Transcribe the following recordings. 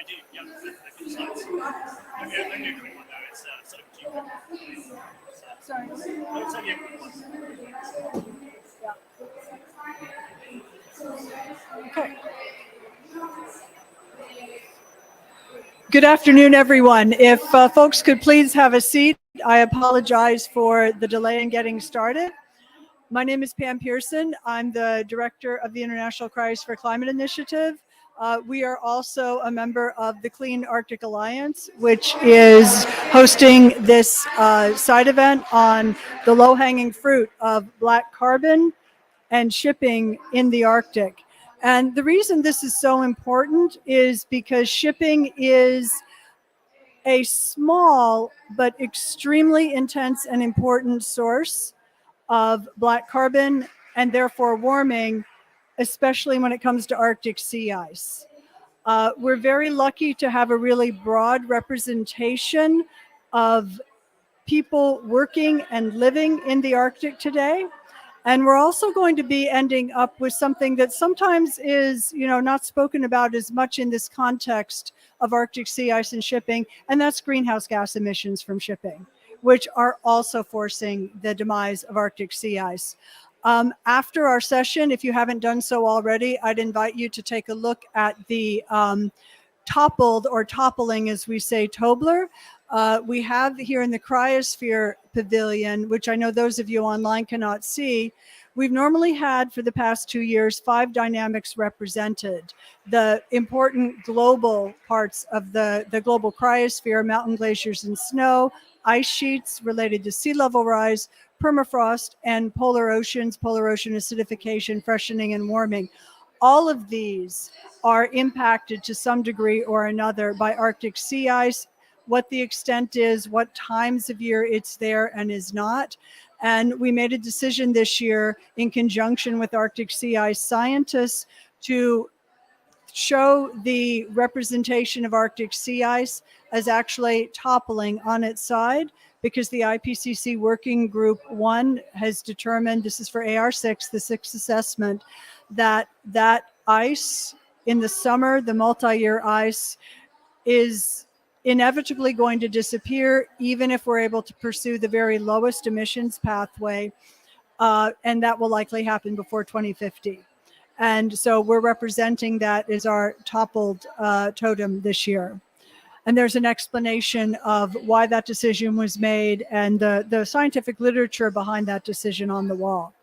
do. Yeah, the slides. Only a quick one though. It's sort of cute. Sorry. It's only a quick one. Okay. Good afternoon, everyone. If folks could please have a seat, I apologize for the delay in getting started. My name is Pam Pearson. I'm the director of the International Cryosphere Climate Initiative. We are also a member of the Clean Arctic Alliance, which is hosting this side event on the low-hanging fruit of black carbon and shipping in the Arctic. And the reason this is so important is because shipping is a small but extremely intense and important source of black carbon and therefore warming, especially when it comes to Arctic sea ice. We're very lucky to have a really broad representation of people working and living in the Arctic today. And we're also going to be ending up with something that sometimes is, not spoken about as much in this context of Arctic sea ice and shipping, and that's greenhouse gas emissions from shipping, which are also forcing the demise of Arctic sea ice. After our session, if you haven't done so already, I'd invite you to take a look at the toppled or toppling, as we say, Tobler. We have here in the Cryosphere Pavilion, which I know those of you online cannot see, we've normally had for the past 2 years 5 dynamics represented. The important global parts of the global cryosphere: mountain glaciers and snow, ice sheets related to sea level rise, permafrost, and polar ocean acidification, freshening, and warming. All of these are impacted to some degree or another by Arctic sea ice. What the extent is, what times of year it's there and is not. And we made a decision this year in conjunction with Arctic sea ice scientists to show the representation of Arctic sea ice as actually toppling on its side, because the IPCC Working Group 1 has determined, this is for AR6, the 6th assessment, that ice in the summer, the multi-year ice, is inevitably going to disappear, even if we're able to pursue the very lowest emissions pathway, and that will likely happen before 2050. And so we're representing that as our toppled totem this year. And there's an explanation of why that decision was made and the scientific literature behind that decision on the wall.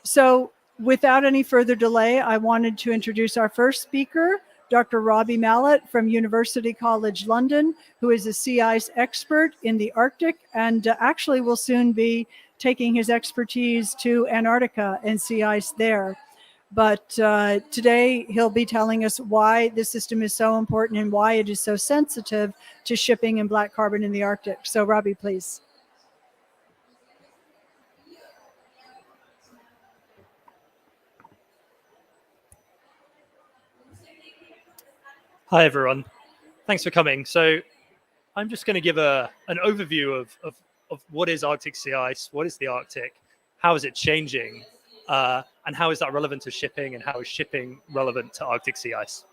So without any further delay, I wanted to introduce our first speaker, Dr. Robbie Mallett from University College London, who is a sea ice expert in the Arctic and actually will soon be taking his expertise to Antarctica and sea ice there. But today he'll be telling us why this system is so important and why it is so sensitive to shipping and black carbon in the Arctic. So Robbie, please. Hi, everyone. Thanks for coming. So I'm just going to give an overview of what is Arctic sea ice, what is the Arctic, how is it changing, and how is that relevant to shipping, and how is shipping relevant to Arctic sea ice.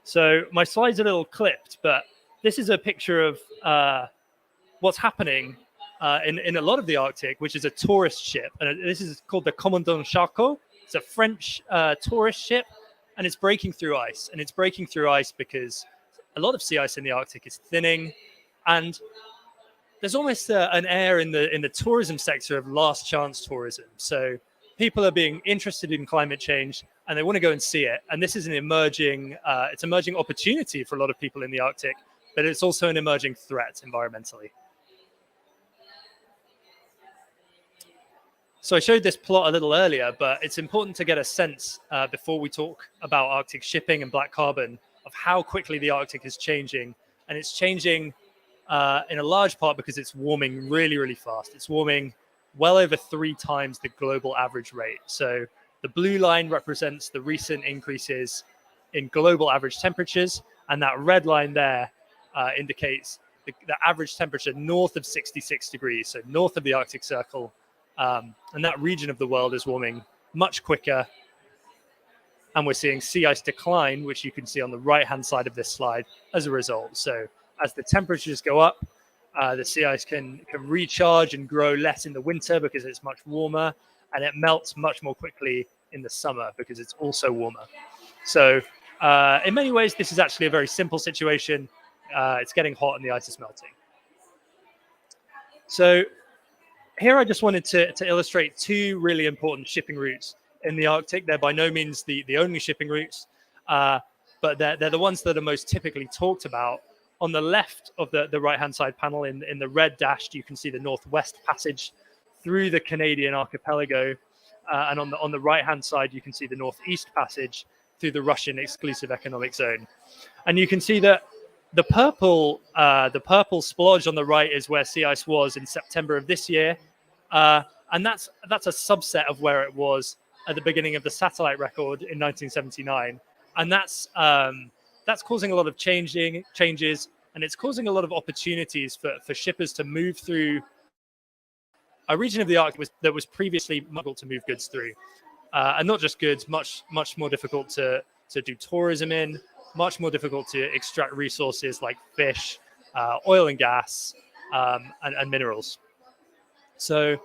So my slide's a little clipped, but this is a picture of what's happening in a lot of the Arctic, which is a tourist ship. And this is called the Commandant Charcot. It's a French tourist ship, and it's breaking through ice. And it's breaking through ice because a lot of sea ice in the Arctic is thinning, and there's almost an air in the tourism sector of last chance tourism. So people are being interested in climate change and they want to go and see it. And this is an emerging opportunity for a lot of people in the Arctic, but it's also an emerging threat environmentally. So I showed this plot a little earlier, but it's important to get a sense before we talk about Arctic shipping and black carbon of how quickly the Arctic is changing. And it's changing in a large part because it's warming really, really fast. It's warming well over 3 times the global average rate. So the blue line represents the recent increases in global average temperatures, and that red line there indicates the average temperature north of 66 degrees, so north of the Arctic Circle. And that region of the world is warming much quicker and we're seeing sea ice decline, which you can see on the right-hand side of this slide as a result. So as the temperatures go up, the sea ice can recharge and grow less in the winter because it's much warmer, and it melts much more quickly in the summer because it's also warmer. So in many ways, this is actually a very simple situation. It's getting hot and the ice is melting. So here I just wanted to illustrate two really important shipping routes in the Arctic. They're by no means the only shipping routes, but they're the ones that are most typically talked about. On the left of the right-hand side panel, in the red dashed, you can see the Northwest Passage through the Canadian archipelago. And on the right-hand side, you can see the Northeast Passage through the Russian exclusive economic zone. And you can see that the purple splodge on the right is where sea ice was in September of this year. And that's a subset of where it was at the beginning of the satellite record in 1979. And that's causing a lot of changes, and it's causing a lot of opportunities for shippers to move through a region of the Arctic that was previously difficult to move goods through. And not just goods, much more difficult to do tourism in, much more difficult to extract resources like fish, oil and gas, and minerals. So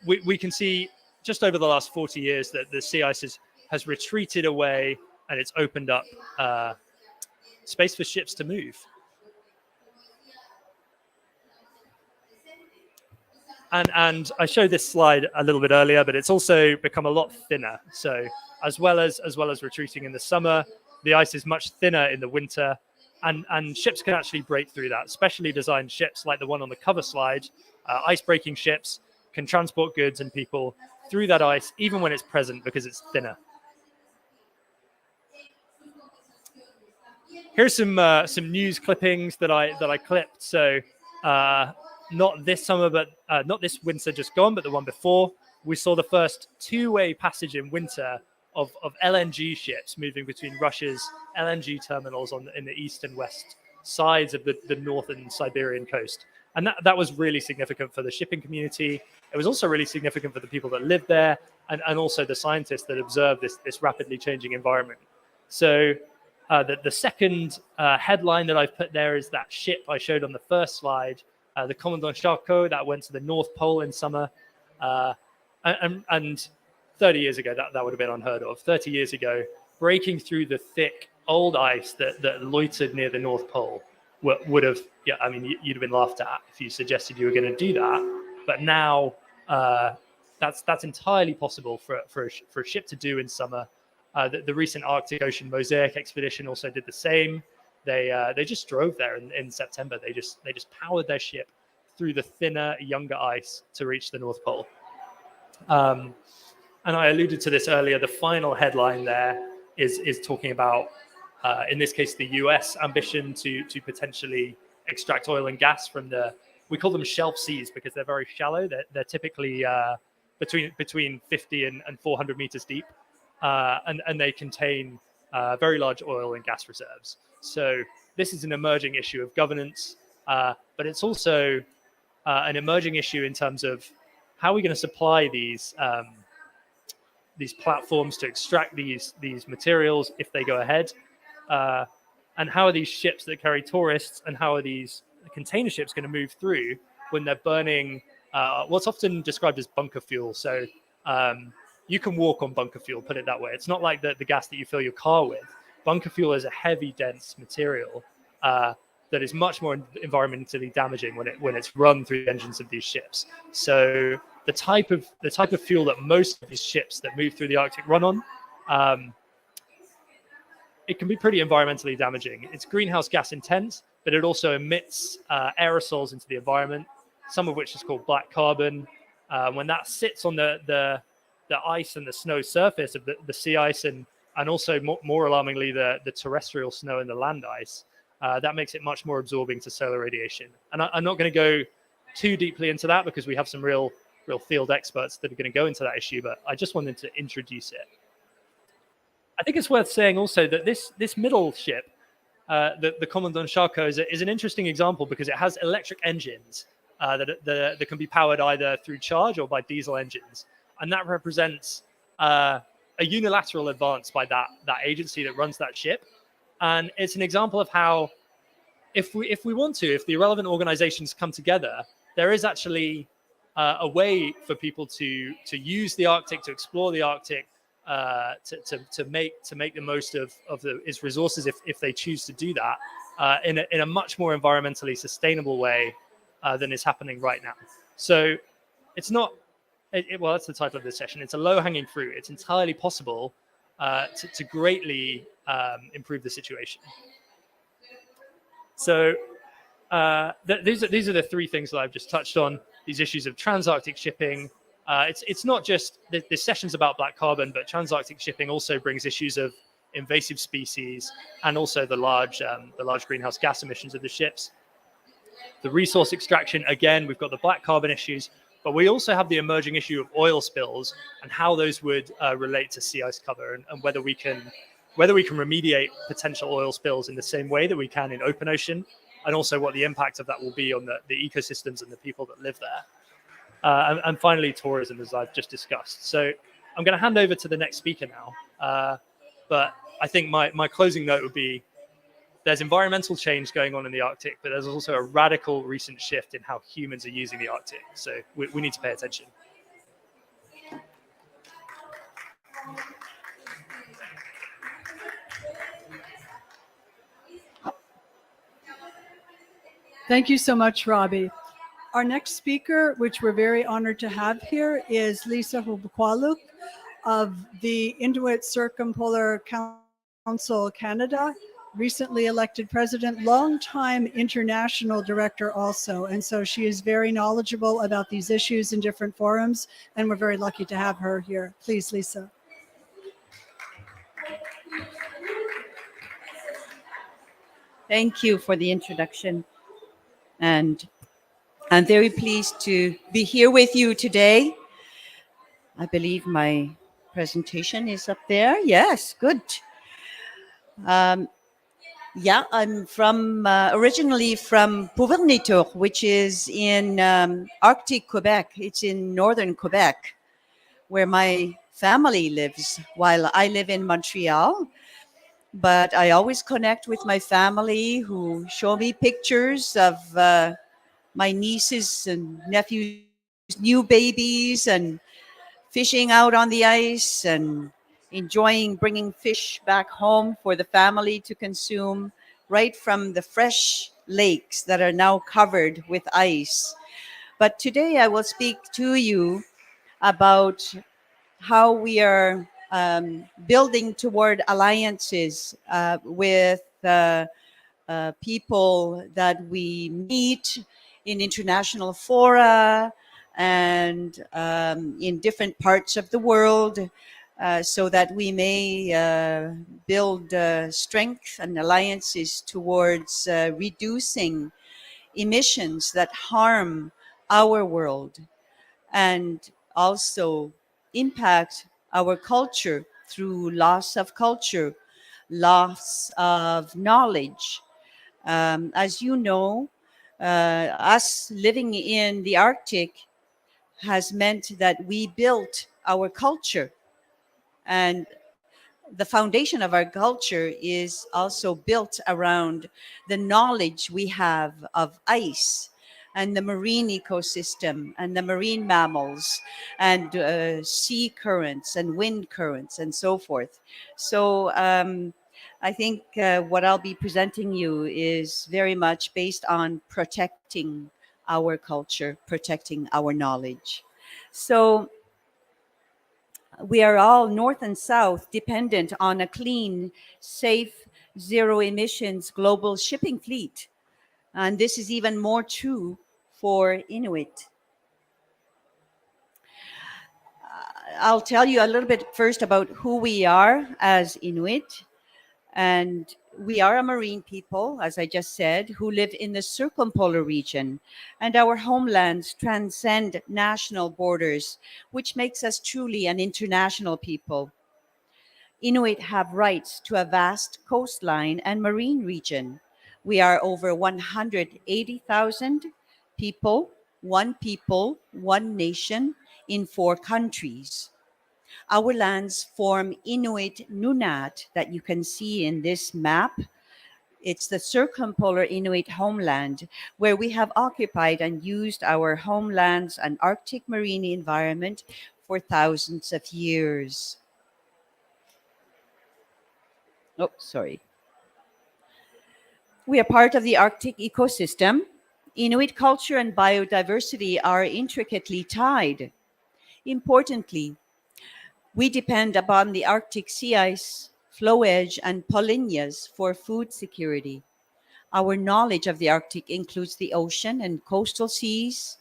we can see just over the last 40 years that the sea ice has retreated away, and it's opened up space for ships to move. And I showed this slide a little bit earlier, but it's also become a lot thinner. So as well as retreating in the summer, the ice is much thinner in the winter, and ships can actually break through that. Specially designed ships like the one on the cover slide, ice-breaking ships, can transport goods and people through that ice, even when it's present, because it's thinner. Here's some news clippings that I clipped. So not this summer, but not this winter just gone, but the one before. We saw the first two-way passage in winter of LNG ships moving between Russia's LNG terminals in the east and west sides of the northern Siberian coast. And that was really significant for the shipping community. It was also really significant for the people that lived there, and also the scientists that observed this rapidly changing environment. So the second headline that I've put there is that ship I showed on the first slide, the Commandant Charcot, that went to the North Pole in summer. And 30 years ago, that would have been unheard of. 30 years ago, breaking through the thick old ice that loitered near the North Pole would have, you'd have been laughed at if you suggested you were going to do that. But now that's entirely possible for a ship to do in summer. The recent Arctic Ocean Mosaic expedition also did the same. They just drove there in September. They just powered their ship through the thinner, younger ice to reach the North Pole. And I alluded to this earlier. The final headline there is talking about, in this case, the US ambition to potentially extract oil and gas from we call them shelf seas because they're very shallow. They're typically between 50 and 400 meters deep, and they contain very large oil and gas reserves. So this is an emerging issue of governance, but it's also an emerging issue in terms of how are we going to supply these platforms to extract these materials if they go ahead, and how are these ships that carry tourists and how are these container ships going to move through when they're burning what's often described as bunker fuel. So you can walk on bunker fuel, put it that way. It's not like the gas that you fill your car with. Bunker fuel is a heavy, dense material that is much more environmentally damaging when it's run through the engines of these ships. So the type of fuel that most of these ships that move through the Arctic run on, it can be pretty environmentally damaging. It's greenhouse gas intense, but it also emits aerosols into the environment, some of which is called black carbon. When that sits on the ice and the snow surface of the sea ice, and also more alarmingly, the terrestrial snow and the land ice, that makes it much more absorbing to solar radiation. And I'm not going to go too deeply into that because we have some real field experts that are going to go into that issue, but I just wanted to introduce it. I think it's worth saying also that this middle ship, the Commandant Charcot, is an interesting example because it has electric engines that can be powered either through charge or by diesel engines. And that represents a unilateral advance by that agency that runs that ship. And it's an example of how if we want to, if the relevant organizations come together, there is actually a way for people to use the Arctic, to explore the Arctic, to make the most of its resources if they choose to do that in a much more environmentally sustainable way than is happening right now. So it's not, well, that's the title of this session. It's a low-hanging fruit. It's entirely possible to greatly improve the situation. So these are the three things that I've just touched on. These issues of transarctic shipping. It's not just this session's about black carbon, but transarctic shipping also brings issues of invasive species and also the large greenhouse gas emissions of the ships. The resource extraction, again, we've got the black carbon issues, but we also have the emerging issue of oil spills and how those would relate to sea ice cover, and whether we can remediate potential oil spills in the same way that we can in open ocean, and also what the impact of that will be on the ecosystems and the people that live there. And finally, tourism, as I've just discussed. So I'm going to hand over to the next speaker now. But I think my closing note would be, there's environmental change going on in the Arctic, but there's also a radical recent shift in how humans are using the Arctic. So we need to pay attention. Thank you so much, Robbie. Our next speaker, which we're very honored to have here, is Lisa Hubukwaluk of the Inuit Circumpolar Council Canada, recently elected president, longtime international director also. And so she is very knowledgeable about these issues in different forums, and we're very lucky to have her here. Please, Lisa. Thank you for the introduction. And I'm very pleased to be here with you today. I believe my presentation is up there. Yes, good. Yeah, I'm from originally from Puvernitur, which is in Arctic Quebec. It's in northern Quebec, where my family lives, while I live in Montreal. But I always connect with my family, who show me pictures of my nieces and nephews' new babies, and fishing out on the ice, and enjoying bringing fish back home for the family to consume right from the fresh lakes that are now covered with ice. But today I will speak to you about how we are building toward alliances with people that we meet in international fora and in different parts of the world, so that we may build strength and alliances towards reducing emissions that harm our world and also impact our culture through loss of culture, loss of knowledge. As you know, us living in the Arctic has meant that we built our culture, and the foundation of our culture is also built around the knowledge we have of ice and the marine ecosystem and the marine mammals and sea currents and wind currents and so forth. So I think what I'll be presenting you is very much based on protecting our culture, protecting our knowledge. So we are all north and south dependent on a clean, safe, zero emissions global shipping fleet. And this is even more true for Inuit. I'll tell you a little bit first about who we are as Inuit. And we are a marine people, as I just said, who live in the circumpolar region, and our homelands transcend national borders, which makes us truly an international people. Inuit have rights to a vast coastline and marine region. We are over 180,000 people, one nation in 4 countries. Our lands form Inuit Nunat that you can see in this map. It's the circumpolar Inuit homeland where we have occupied and used our homelands and Arctic marine environment for thousands of years. Oh, sorry. We are part of the Arctic ecosystem. Inuit culture and biodiversity are intricately tied. Importantly, we depend upon the Arctic sea ice, flow edge, and polynyas for food security. Our knowledge of the Arctic includes the ocean and coastal seas,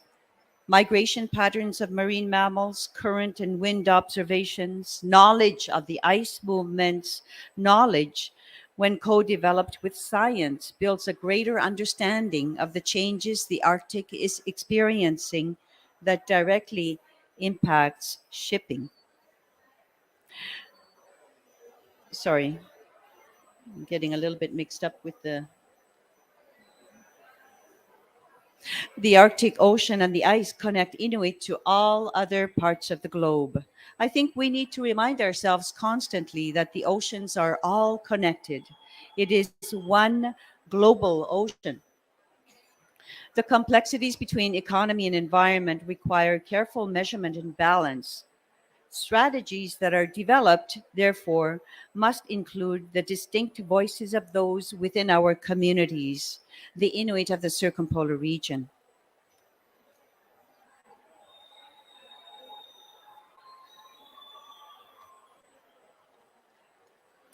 migration patterns of marine mammals, current and wind observations, knowledge of the ice movements, knowledge, when co developed with science, builds a greater understanding of the changes the Arctic is experiencing that directly impacts shipping. Sorry, I'm getting a little bit mixed up with the Arctic Ocean and the ice connect Inuit to all other parts of the globe. I think we need to remind ourselves constantly that the oceans are all connected. It is one global ocean. The complexities between economy and environment require careful measurement and balance. Strategies that are developed, therefore, must include the distinct voices of those within our communities, the Inuit of the circumpolar region.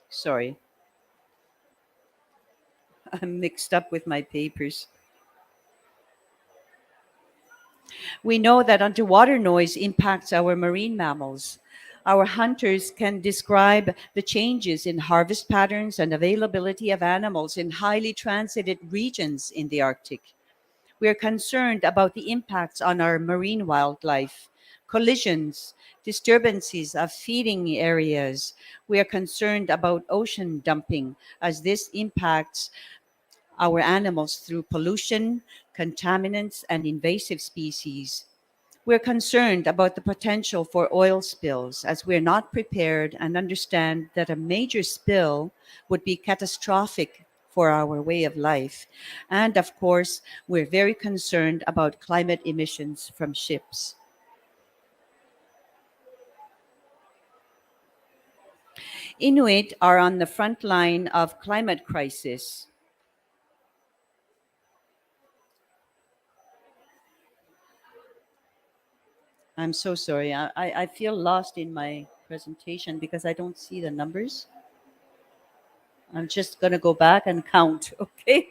Sorry, I'm mixed up with my papers. We know that underwater noise impacts our marine mammals. Our hunters can describe the changes in harvest patterns and availability of animals in highly transited regions in the Arctic. We are concerned about the impacts on our marine wildlife, collisions, disturbances of feeding areas. We are concerned about ocean dumping as this impacts our animals through pollution, contaminants, and invasive species. We're concerned about the potential for oil spills as we're not prepared and understand that a major spill would be catastrophic for our way of life. And of course, we're very concerned about climate emissions from ships. Inuit are on the front line of climate crisis. I'm so sorry. I feel lost in my presentation because I don't see the numbers. I'm just going to go back and count, okay?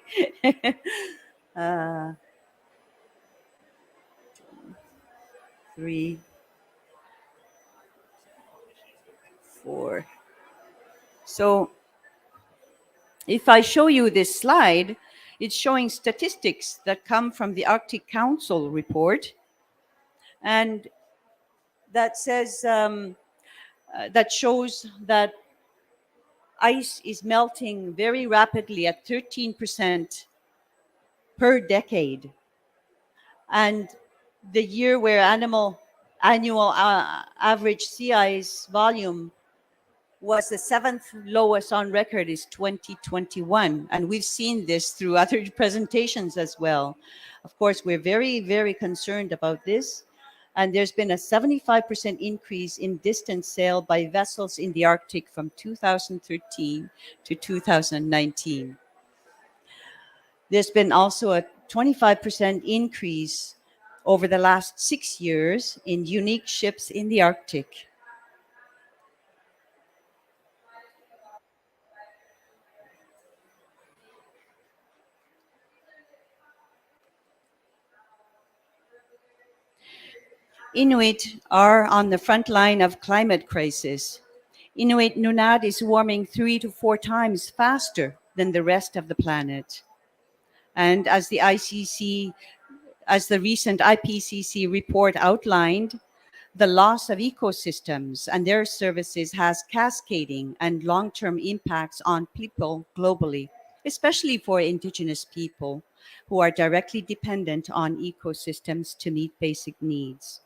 uh, 3, 4. So if I show you this slide, it's showing statistics that come from the Arctic Council report. And that says, that shows that ice is melting very rapidly at 13% per decade. And the year where annual average sea ice volume was the seventh lowest on record is 2021. And we've seen this through other presentations as well. Of course, we're very, very concerned about this. And there's been a 75% increase in distance sailed by vessels in the Arctic from 2013 to 2019. There's been also a 25% increase over the last 6 years in unique ships in the Arctic. Inuit are on the front line of climate crisis. Inuit Nunat is warming 3 to 4 times faster than the rest of the planet. And as the recent IPCC report outlined, the loss of ecosystems and their services has cascading and long-term impacts on people globally, especially for Indigenous people who are directly dependent on ecosystems to meet basic needs.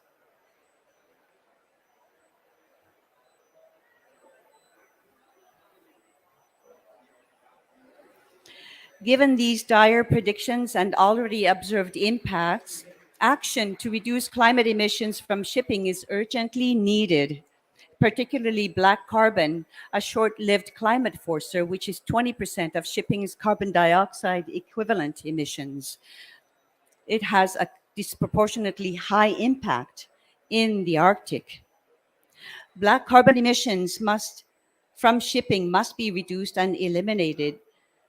Given these dire predictions and already observed impacts, action to reduce climate emissions from shipping is urgently needed, particularly black carbon, a short lived climate forcer, which is 20% of shipping's carbon dioxide equivalent emissions. It has a disproportionately high impact in the Arctic. Black carbon emissions from shipping must be reduced and eliminated.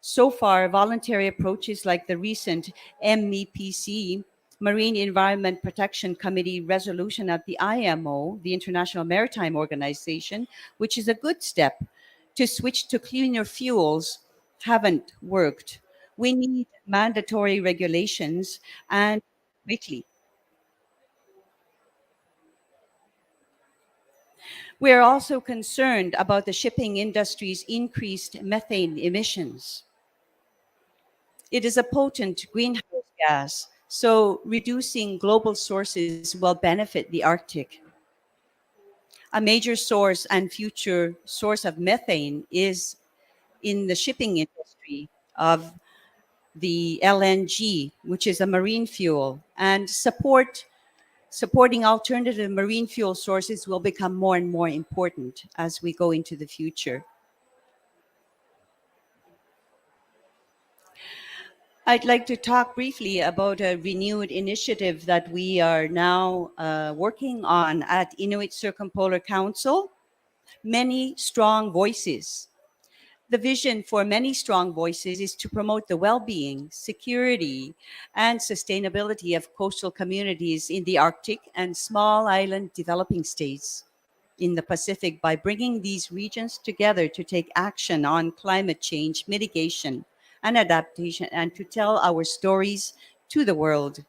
So far, voluntary approaches like the recent MEPC, Marine Environment Protection Committee resolution at the IMO, the International Maritime Organization, which is a good step to switch to cleaner fuels, haven't worked. We need mandatory regulations and quickly. We are also concerned about the shipping industry's increased methane emissions. It is a potent greenhouse gas, so reducing global sources will benefit the Arctic. A major source and future source of methane is in the shipping industry of the LNG, which is a marine fuel, and supporting alternative marine fuel sources will become more and more important as we go into the future. I'd like to talk briefly about a renewed initiative that we are now working on at Inuit Circumpolar Council, Many Strong Voices. The vision for Many Strong Voices is to promote the well-being, security, and sustainability of coastal communities in the Arctic and small island developing states in the Pacific by bringing these regions together to take action on climate change mitigation and adaptation and to tell our stories to the world.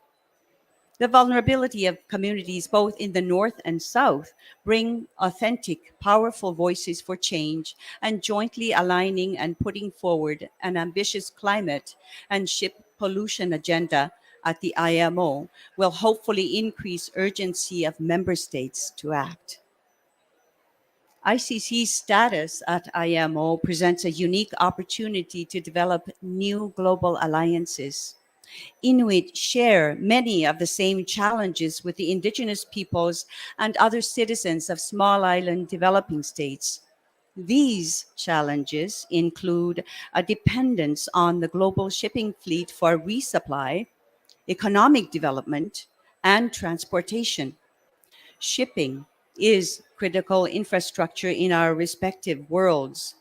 The vulnerability of communities both in the North and South bring authentic, powerful voices for change and jointly aligning and putting forward an ambitious climate and ship pollution agenda at the IMO will hopefully increase urgency of member states to act. ICC's status at IMO presents a unique opportunity to develop new global alliances. Inuit share many of the same challenges with the indigenous peoples and other citizens of small island developing states. These challenges include a dependence on the global shipping fleet for resupply, economic development, and transportation. Shipping is critical infrastructure in our respective worlds.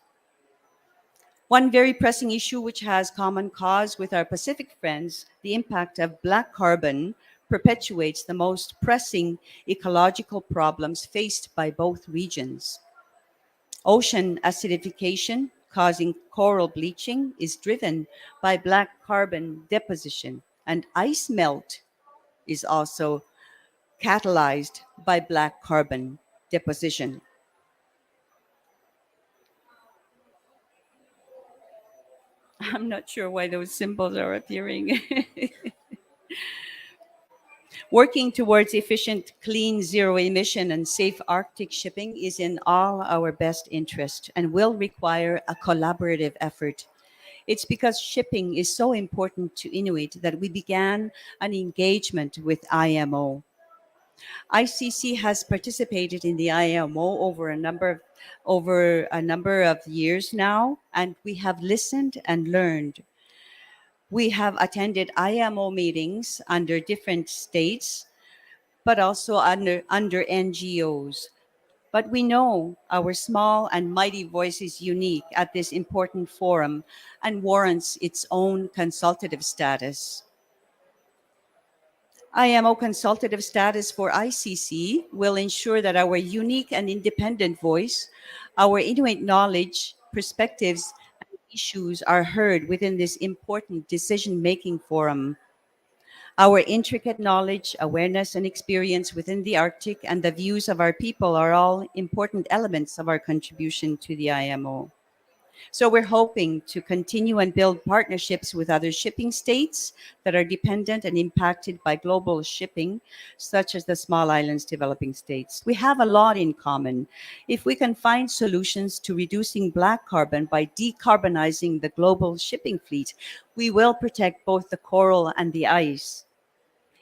One very pressing issue which has common cause with our Pacific friends, the impact of black carbon, perpetuates the most pressing ecological problems faced by both regions. Ocean acidification causing coral bleaching is driven by black carbon deposition, and ice melt is also catalyzed by black carbon deposition. I'm not sure why those symbols are appearing. Working towards efficient, clean, zero emission, and safe Arctic shipping is in all our best interest and will require a collaborative effort. It's because shipping is so important to Inuit that we began an engagement with IMO. ICC has participated in the IMO over a number of years now, and we have listened and learned. We have attended IMO meetings under different states, but also under NGOs. But we know our small and mighty voice is unique at this important forum and warrants its own consultative status. IMO consultative status for ICC will ensure that our unique and independent voice, our Inuit knowledge, perspectives, and issues are heard within this important decision-making forum. Our intricate knowledge, awareness, and experience within the Arctic and the views of our people are all important elements of our contribution to the IMO. So we're hoping to continue and build partnerships with other shipping states that are dependent and impacted by global shipping, such as the small islands developing states. We have a lot in common. If we can find solutions to reducing black carbon by decarbonizing the global shipping fleet, we will protect both the coral and the ice.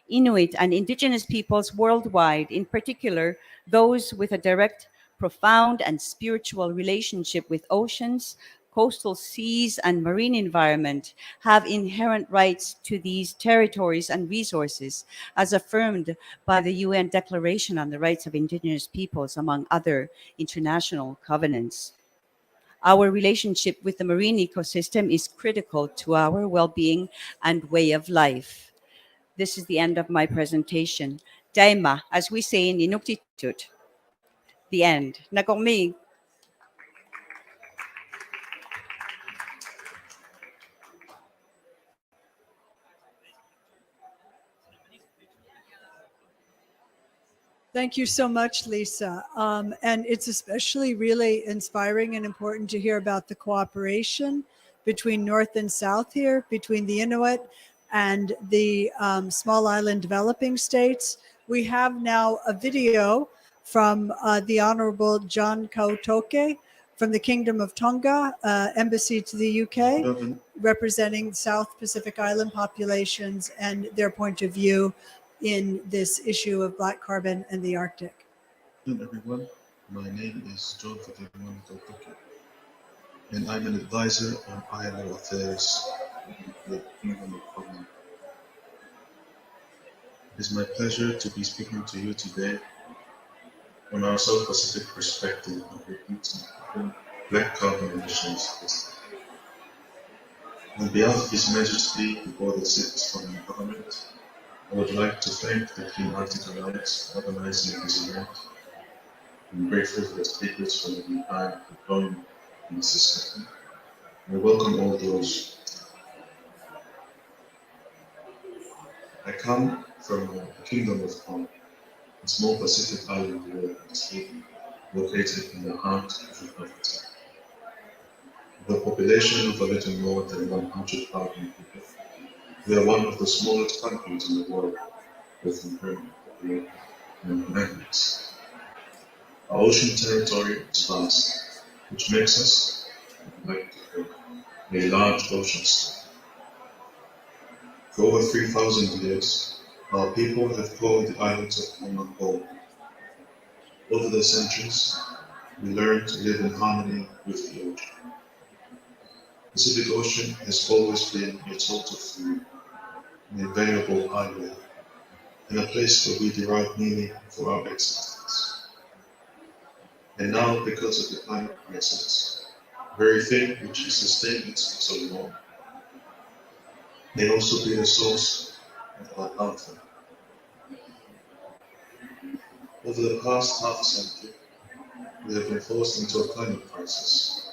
Inuit and indigenous peoples worldwide, in particular those with a direct, profound, and spiritual relationship with oceans, coastal seas, and marine environment, have inherent rights to these territories and resources, as affirmed by the UN Declaration on the Rights of Indigenous Peoples, among other international covenants. Our relationship with the marine ecosystem is critical to our well-being and way of life. This is the end of my presentation. Daima, as we say in Inuktitut, the end. Nagormi. Thank you so much, Lisa. And it's especially really inspiring and important to hear about the cooperation between North and South here, between the Inuit and the small island developing states. We have now a video from the Honorable John Kautoke from the Kingdom of Tonga, Embassy to the UK, representing South Pacific Island populations and their point of view in this issue of black carbon and the Arctic. Hello everyone, my name is John Fadimon Kautoke, and I'm an advisor on ILO affairs in the Kingdom of Tonga. It is my pleasure to be speaking to you today on our South Pacific perspective of reducing black carbon emissions. On behalf of His Majesty, the Board of Cities Tongan Government, I would like to thank the Clean Arctic Alliance for organizing this event. I'm grateful for the speakers for the time for joining in this discussion. I welcome all those. I come from the Kingdom of Tonga, a small Pacific island located in the heart of the Pacific. With a population of a little more than 100,000 people, we are one of the smallest countries in the world with improvement and magnets. Our ocean territory is vast, which makes us, like a large ocean state. For over 3,000 years, our people have called the islands of Tonga home. Over the centuries, we learned to live in harmony with the ocean. The Pacific Ocean has always been a source of food, an invaluable highway, and a place where we derive meaning for our existence. And now, because of the climate crisis, the very thing which has sustained it so long may also be the source of our downfall. Over the past half century, we have been forced into a climate crisis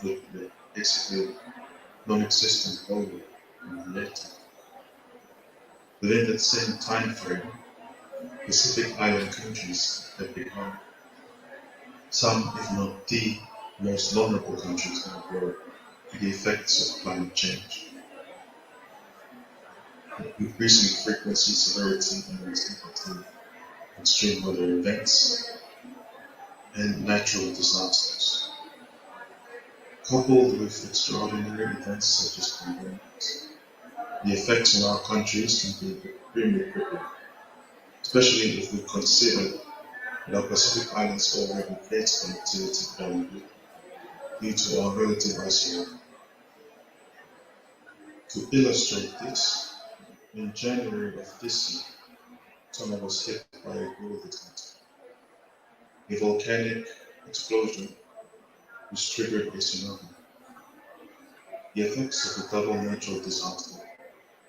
with basically non-existent oil in the late. Within that same time frame, Pacific Island countries have become some, if not the, most vulnerable countries in the world to the effects of climate change. Increasing frequency, severity, and intensity of extreme weather events and natural disasters, coupled with extraordinary events such as pandemics. The effects on our countries can be extremely crippling, especially if we consider that our Pacific Islands already face connectivity challenges due to our relative isolation. To illustrate this, in January of this year, Tonga was hit by a global event, a volcanic explosion which triggered a tsunami. The effects of a double natural disaster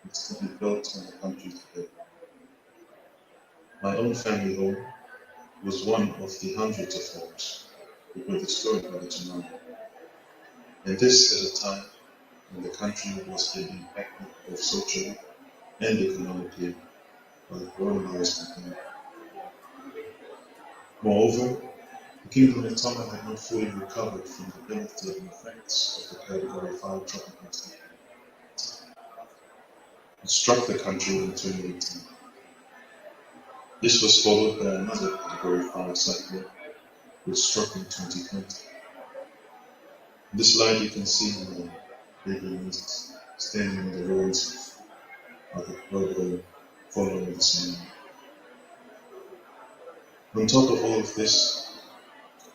is still be felt in the country today. My own family home was one of the hundreds of homes that were destroyed by the tsunami, and this at a time when the country was being impacted both socially and economically by the coronavirus pandemic. Moreover, the Kingdom of Tonga had not fully recovered from the devastating effects of the Category 5 tropical storm. It struck the country in 2018. This was followed by another Category 5 cyclone, which struck in 2020. In this slide you can see baby Moses standing in the ruins of the Pueblo following the same. On top of all of this,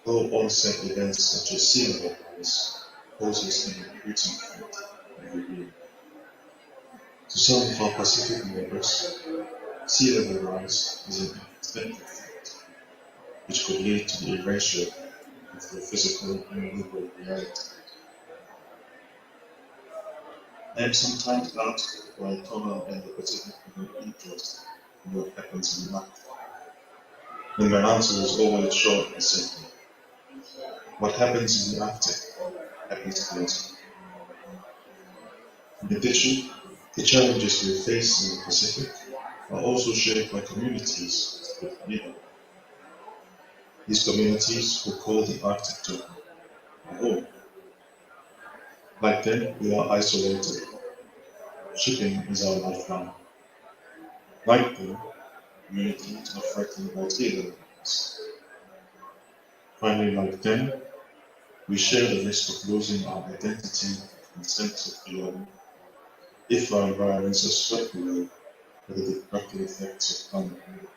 low onset events such as sea level rise poses an increasing threat every year. To some of our Pacific neighbors, sea level rise is an unexpected threat, which could lead to the erasure of their physical and legal reality. I am sometimes asked why Tonga and the Pacific are not interested in what happens in the Arctic. And my answer is always short and simple. What happens in the Arctic happens closely. In addition, the challenges we face in the Pacific are also shared by communities that live nearby. These communities will call the Arctic Tonga a home. Like them, we are isolated. Shipping is our lifeline. Like them, communities are threatened by sea level rise. Finally, like them, we share the risk of losing our identity and sense of belonging if our environments are swept away by the destructive effects of climate change.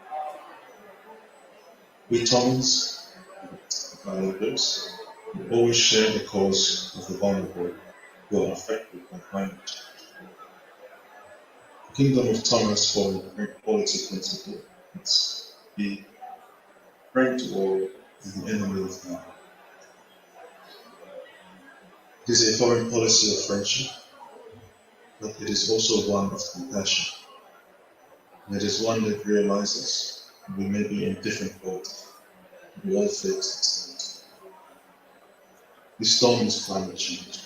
We Tongans, and our neighbors, we always share the cause of the vulnerable who are affected by climate change. The Kingdom of Tonga's foreign policy principle is be friend to all and the enemy of none. It is a foreign policy of friendship, but it is also one of compassion. And it is one that realizes we may be in different boats, we all face it. This storm is climate change,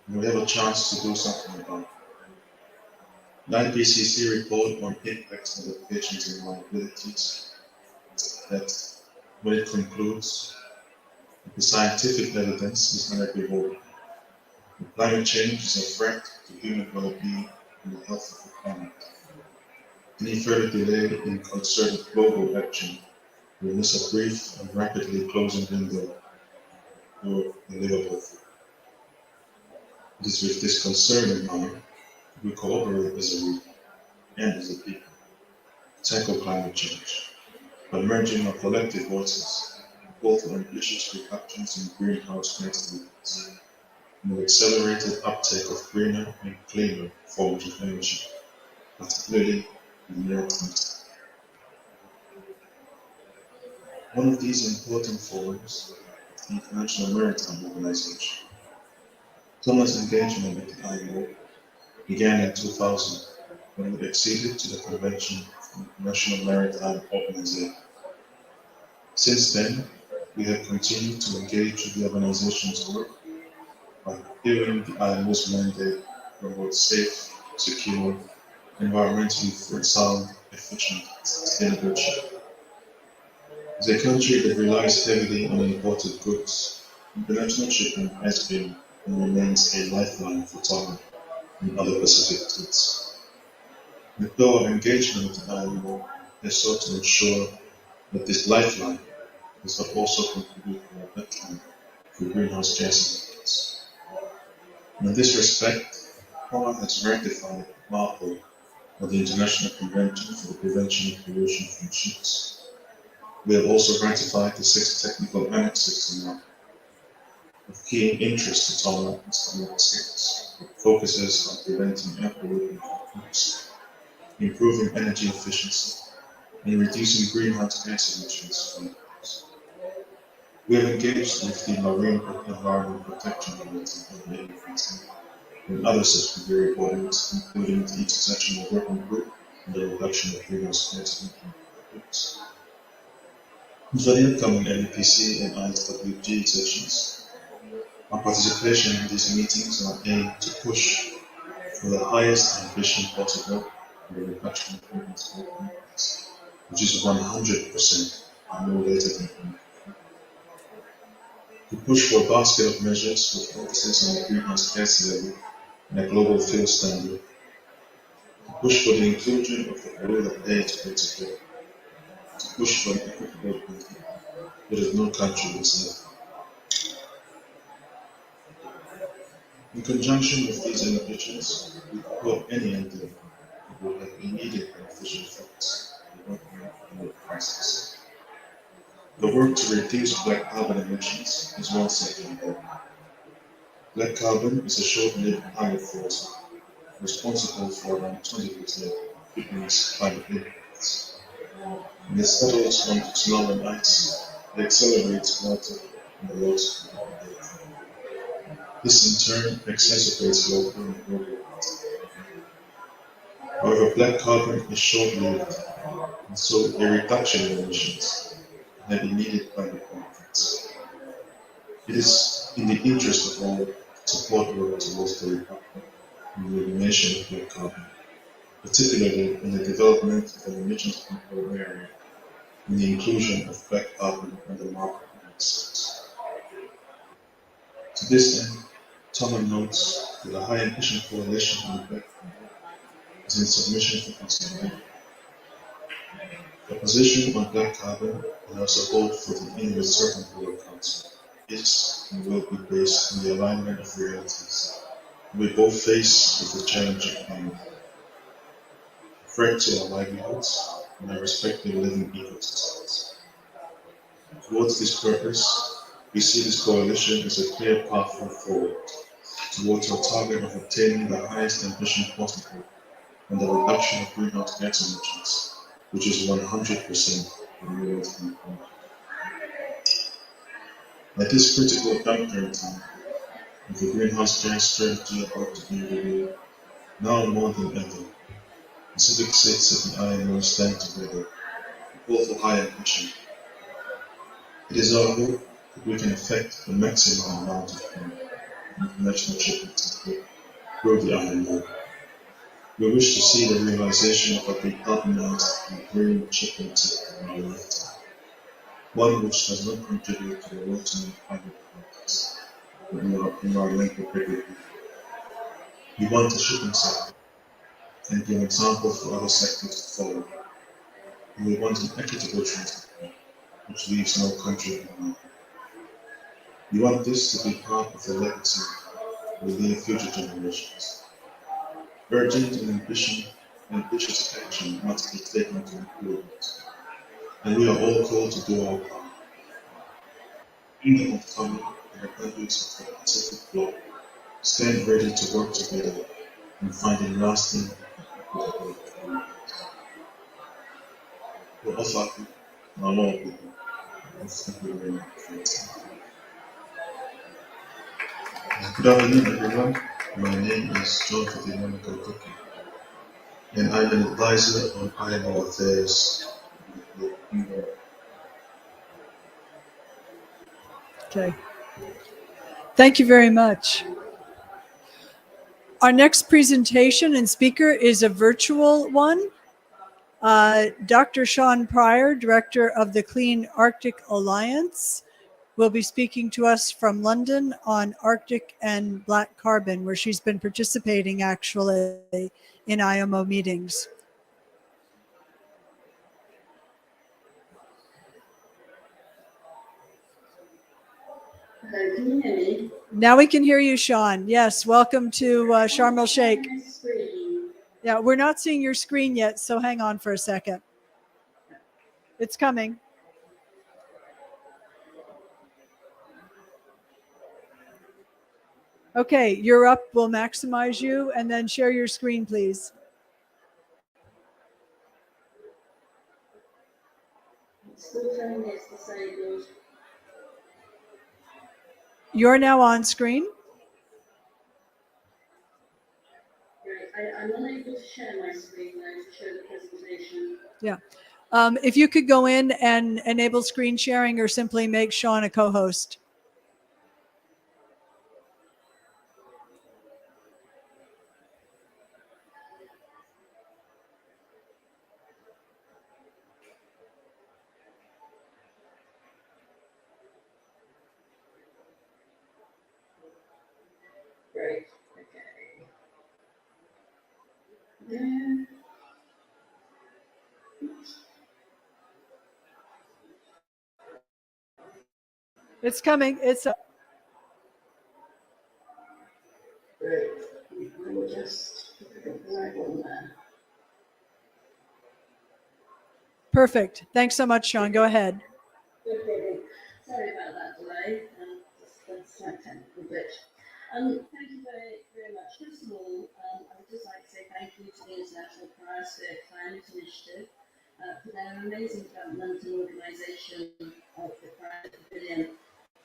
and we have a chance to do something about it. The IPCC report on impacts, adaptations, and liabilities that when it concludes that the scientific evidence is unequivocal. Climate change is a threat to human well-being and the health of the planet. Any further delay in concerted global action will miss a brief and rapidly closing window for the livable food. It is with this concern in mind we cooperate as a region and as a people to tackle climate change by merging our collective voices, both ambitious reductions in greenhouse gas emissions and the accelerated uptake of greener and cleaner forms of energy, particularly in the Arctic. One of these important forums is the International Maritime Organization. Tonga's engagement with the IMO began in 2000 when we acceded to the Convention of the International Maritime Organization. Since then, we have continued to engage with the organization's work by fulfilling the IMO's mandate to promote safe, secure, environmentally sound, efficient, and sustainable shipping. As a country that relies heavily on imported goods, international shipping has been and remains a lifeline for Tonga and other Pacific states. The goal of engagement with the IMO has sought to ensure that this lifeline does not also contribute to our detriment for greenhouse gas emissions. And in this respect, Tonga has ratified MARPOL, or the International Convention for the Prevention of Pollution from Ships. We have also ratified the 6 technical annexes to MARPOL. Of key interest to Tonga is Annex 6, which focuses on preventing air pollution from ships, improving energy efficiency, and reducing greenhouse gas emissions from ships. We have engaged with the Marine Environment Protection Committee of the AFT and other subsidiary bodies, including the International Working Group on the Reduction of Greenhouse Gas Emissions. For the upcoming MEPC and ISWG sessions, our participation in these meetings are aimed to push for the highest ambition possible for the reduction of greenhouse gas emissions, which is 100% no later than 2050. To push for a basket of measures with emphasis on the greenhouse gas level and a global fuel standard. To push for the inclusion of the rule of pay to principle. To push for an equitable treaty that no country was left. In conjunction with these ambitions, we support any endeavor that will have immediate beneficial effects on the economic crisis. The work to reduce black carbon emissions is one sector goal. Black carbon is a short-lived climate force responsible for around 20% of Britain's climate impacts. And it settles on snow and ice, it accelerates water and the loss of vegetation. This in turn exacerbates local and global warming. However, black carbon is short-lived, and so a reduction in emissions may be needed by the benefits. It is in the interest of all to support work towards the reduction and elimination of black carbon, particularly in the development of an emissions control area and the inclusion of black carbon on the market indexes. To this end, Toma notes that a high emission coalition on black carbon is in submission for consideration. The position on black carbon and our support for the Inuit Certain Polar Council is and will be based on the alignment of realities we both face with the challenge of climate, a threat to our livelihoods and our respective living ecosystems. Towards this purpose, we see this coalition as a clear pathway forward towards our target of obtaining the highest ambition possible on the reduction of greenhouse gas emissions, which is 100% renewable energy. At this critical juncture in time, with the greenhouse gas strategy about to be reviewed, now more than ever, the civic states of the IMO stand together to call for high ambition. It is our hope that we can effect the maximum amount of international shipping to grow the IMO. We wish to see the realization of a decarbonized and green shipping sector in our lifetime, one which does not contribute to the worsening climate crisis and environmental degradation. We want a shipping sector and be an example for other sectors to follow. And we want an equitable transport which leaves no country behind. We want this to be part of the legacy we leave future generations. Urgent and ambitious action must be taken to improve it, and we are all called to do our part. In the forthcoming and the countries of the Pacific Bloc stand ready to work together in finding lasting and equitable agreements. We're all happy, and our Lord people, and thank you very much for your time. Good afternoon, everyone. My name is John Fatimana Kaltuki, and I'm an advisor on IMO affairs. Okay. Thank you very much. Our next presentation and speaker is a virtual one. Dr. Sean Pryor, Director of the Clean Arctic Alliance, will be speaking to us from London on Arctic and black carbon, where she's been participating actually in IMO meetings. Can you hear me? Now we can hear you, Sean. Yes, welcome to Sharm el Sheikh. My screen. Yeah, we're not seeing your screen yet, so hang on for a second. It's coming. Okay, you're up. We'll maximize you and then share your screen, please. It's still telling me it's disabled. You're now on screen. Right. I'm unable to share my screen though to show the presentation. Yeah. If you could go in and enable screen sharing or simply make Sean a co-host. No. It's coming. It's Great. I will just put the right one there. perfect. Thanks so much, Sean. Go ahead. No problem. Sorry about that delay. Just a slight technical glitch. Thank you very much. First of all, I would just like to say thank you to the International Cryosphere Climate Initiative for their amazing development and organisation of the Cryo Pavilion,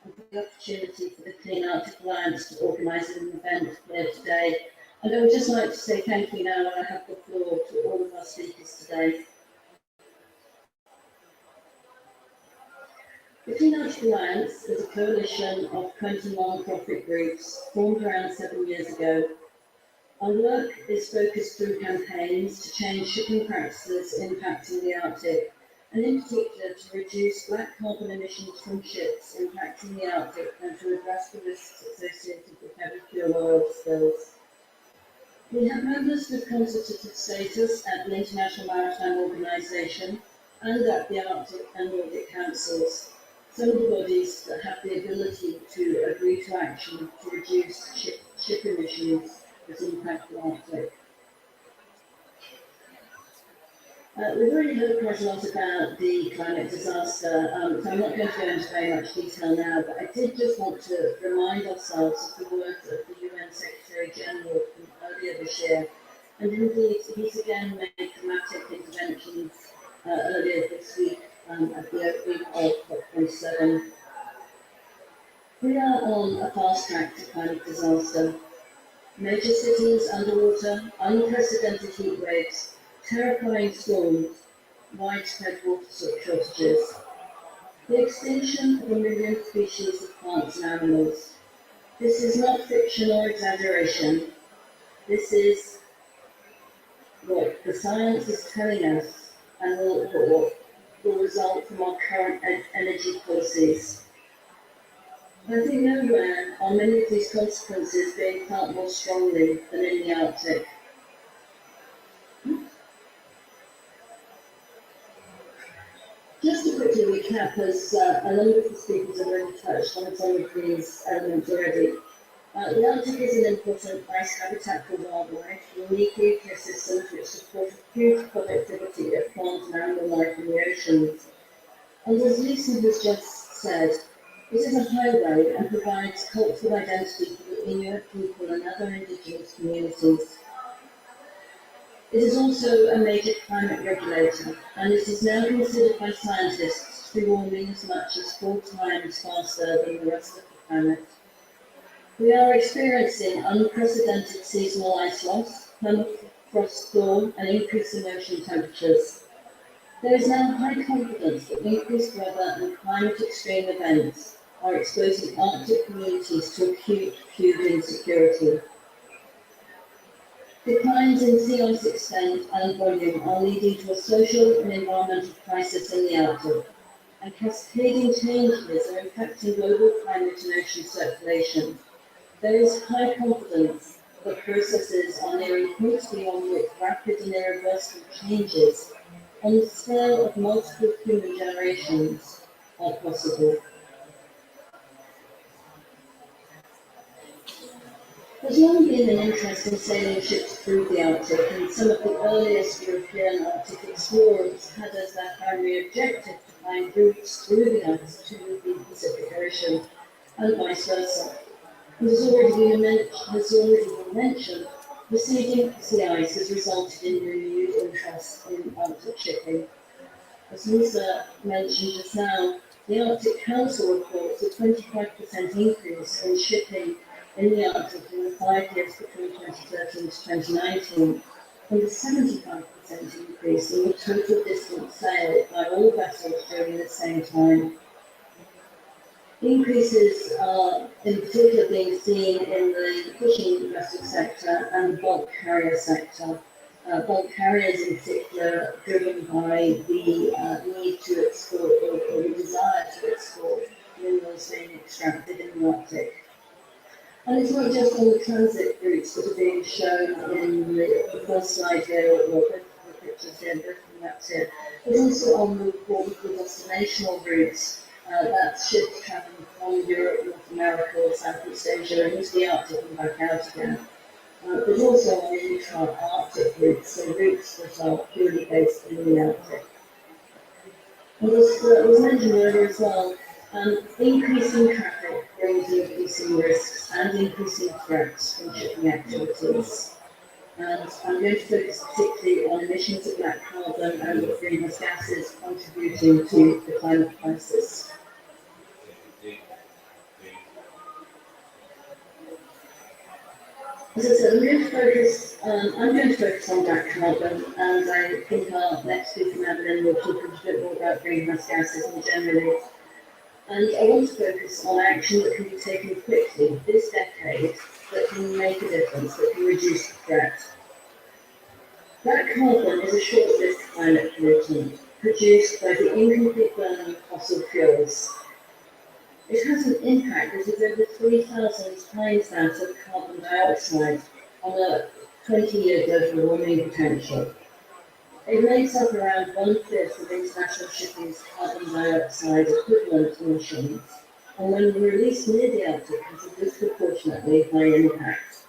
and for the opportunity for the Clean Arctic Alliance to organise an event here today. And I would just like to say thank you now, and I have the floor to all of our speakers today. The Clean Arctic Alliance is a coalition of 20 non-profit groups formed around 7 years ago. Our work is focused through campaigns to change shipping practices impacting the Arctic, and in particular to reduce black carbon emissions from ships impacting the Arctic and to address the risks associated with heavy fuel oil spills. We have members with consultative status at the International Maritime Organization and at the Arctic and Nordic Councils, some of the bodies that have the ability to agree to action to reduce ship emissions that impact the Arctic. We've already heard quite a lot about the climate disaster, so I'm not going to go into very much detail now, but I did just want to remind ourselves of the words of the UN Secretary General from earlier this year, and indeed he's again made dramatic interventions earlier this week at the opening of COP27. We are on a fast track to climate disaster. Major cities underwater, unprecedented heat waves, terrifying storms, widespread water shortages, the extinction of 1 million species of plants and animals. This is not fiction or exaggeration. This is what the science is telling us and what will result from our current energy policies. I think nowhere are many of these consequences being felt more strongly than in the Arctic. Just to quickly recap, as a number of the speakers have already touched on some of these elements already. The Arctic is an important ice habitat for wildlife, unique ecosystems which support a huge productivity of plant and animal life in the oceans. And as Lisa has just said, it is a highway and provides cultural identity for the Inuit people and other indigenous communities. It is also a major climate regulator, and it is now considered by scientists to be warming as much as 4 times faster than the rest of the planet. We are experiencing unprecedented seasonal ice loss, permafrost thaw, and increasing ocean temperatures. There is now high confidence that increased weather and climate extreme events are exposing Arctic communities to acute food insecurity. Declines in sea ice extent and volume are leading to a social and environmental crisis in the Arctic, and cascading changes are impacting global climate and ocean circulation. There is high confidence that processes are nearing points beyond which rapid and irreversible changes on the scale of multiple human generations are possible. There's long been an interest in sailing ships through the Arctic, and some of the earliest European Arctic explorers had as their primary objective to find routes through the ice to the Pacific Ocean, and vice versa. And as already been mentioned, receding sea ice has resulted in renewed interest in Arctic shipping. As Lisa mentioned just now, the Arctic Council reports a 25% increase in shipping in the Arctic in the 5 years between 2013 to 2019, and a 75% increase in the total distance sailed by all vessels during the same time. Increases are in particular being seen in the fishing vessel sector and the bulk carrier sector. Bulk carriers in particular driven by the need to export or the desire to export minerals being extracted in the Arctic. And it's not just on the transit routes that are being shown in the first slide here, or the pictures here, the maps here, but also on the destinational routes. That's ships traveling from Europe, North America, or Southeast Asia, and into the Arctic and back out again. But also on the intra-Arctic routes, so routes that are purely based in the Arctic. And as was mentioned earlier as well, increasing traffic brings increasing risks and increasing threats from shipping activities. And I'm going to focus particularly on emissions of black carbon and the greenhouse gases contributing to the climate crisis. As I said, I'm going to focus on black carbon, and I think our next speaker, Madeline, will talk a bit more about greenhouse gases more generally. And I want to focus on action that can be taken quickly this decade that can make a difference, that can reduce the threat. Black carbon is a short-lived climate pollutant produced by the incomplete burning of fossil fuels. It has an impact that is over 3,000 times that of carbon dioxide on a 20-year global warming potential. It makes up around 1/5 of international shipping's carbon dioxide equivalent emissions, and when released near the Arctic has a disproportionately high impact.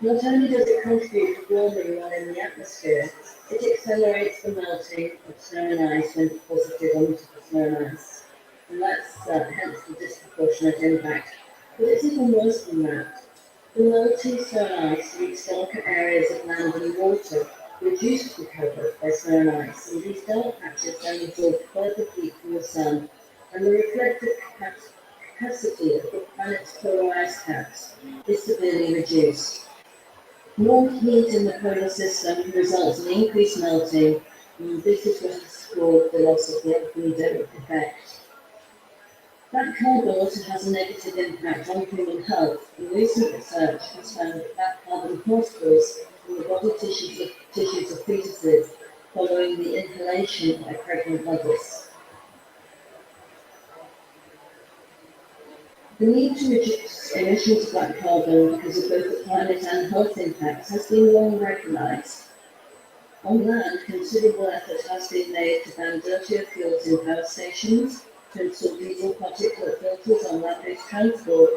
Not only does it contribute to warming while in the atmosphere, it accelerates the melting of snow and ice when deposited onto the snow and ice. And that's hence the disproportionate impact. But it's even worse than that. The melting snow and ice leaves darker areas of land and water reduced to cover by snow and ice, and these dark patches then absorb further heat from the sun, and the reflective capacity of the planet's polar ice caps is severely reduced. More heat in the polar system results in increased melting, and this is what is called the loss of the albedo effect. Black carbon also has a negative impact on human health, and recent research has found that black carbon particles in the body tissues of fetuses following the inhalation by pregnant mothers. The need to reduce emissions of black carbon because of both the climate and health impacts has been long recognised. On land, considerable effort has been made to ban dirtier fuels in power stations, to install diesel particulate filters on land-based transport,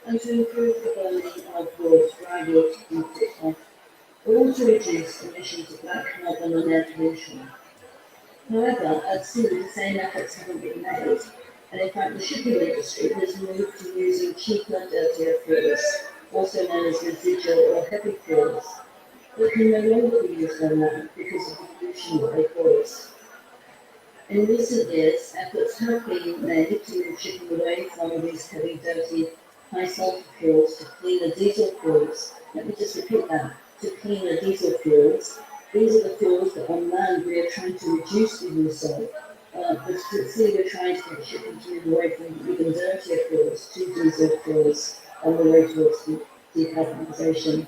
and to improve the burning of wood, dry wood in particular, all to reduce emissions of black carbon and air pollution. However, at sea, the same efforts haven't been made, and in fact the shipping industry has moved to using cheaper, dirtier fuels, also known as residual or heavy fuels, that can no longer be used on land because of the pollution that they cause. In recent years, efforts have been made to move shipping away from these heavy, dirty, high sulfur fuels to cleaner diesel fuels. Let me just repeat that, to cleaner diesel fuels. These are the fuels that on land we are trying to reduce the use of, but at sea we're trying to get shipping to move away from even dirtier fuels to diesel fuels on the way towards decarbonisation.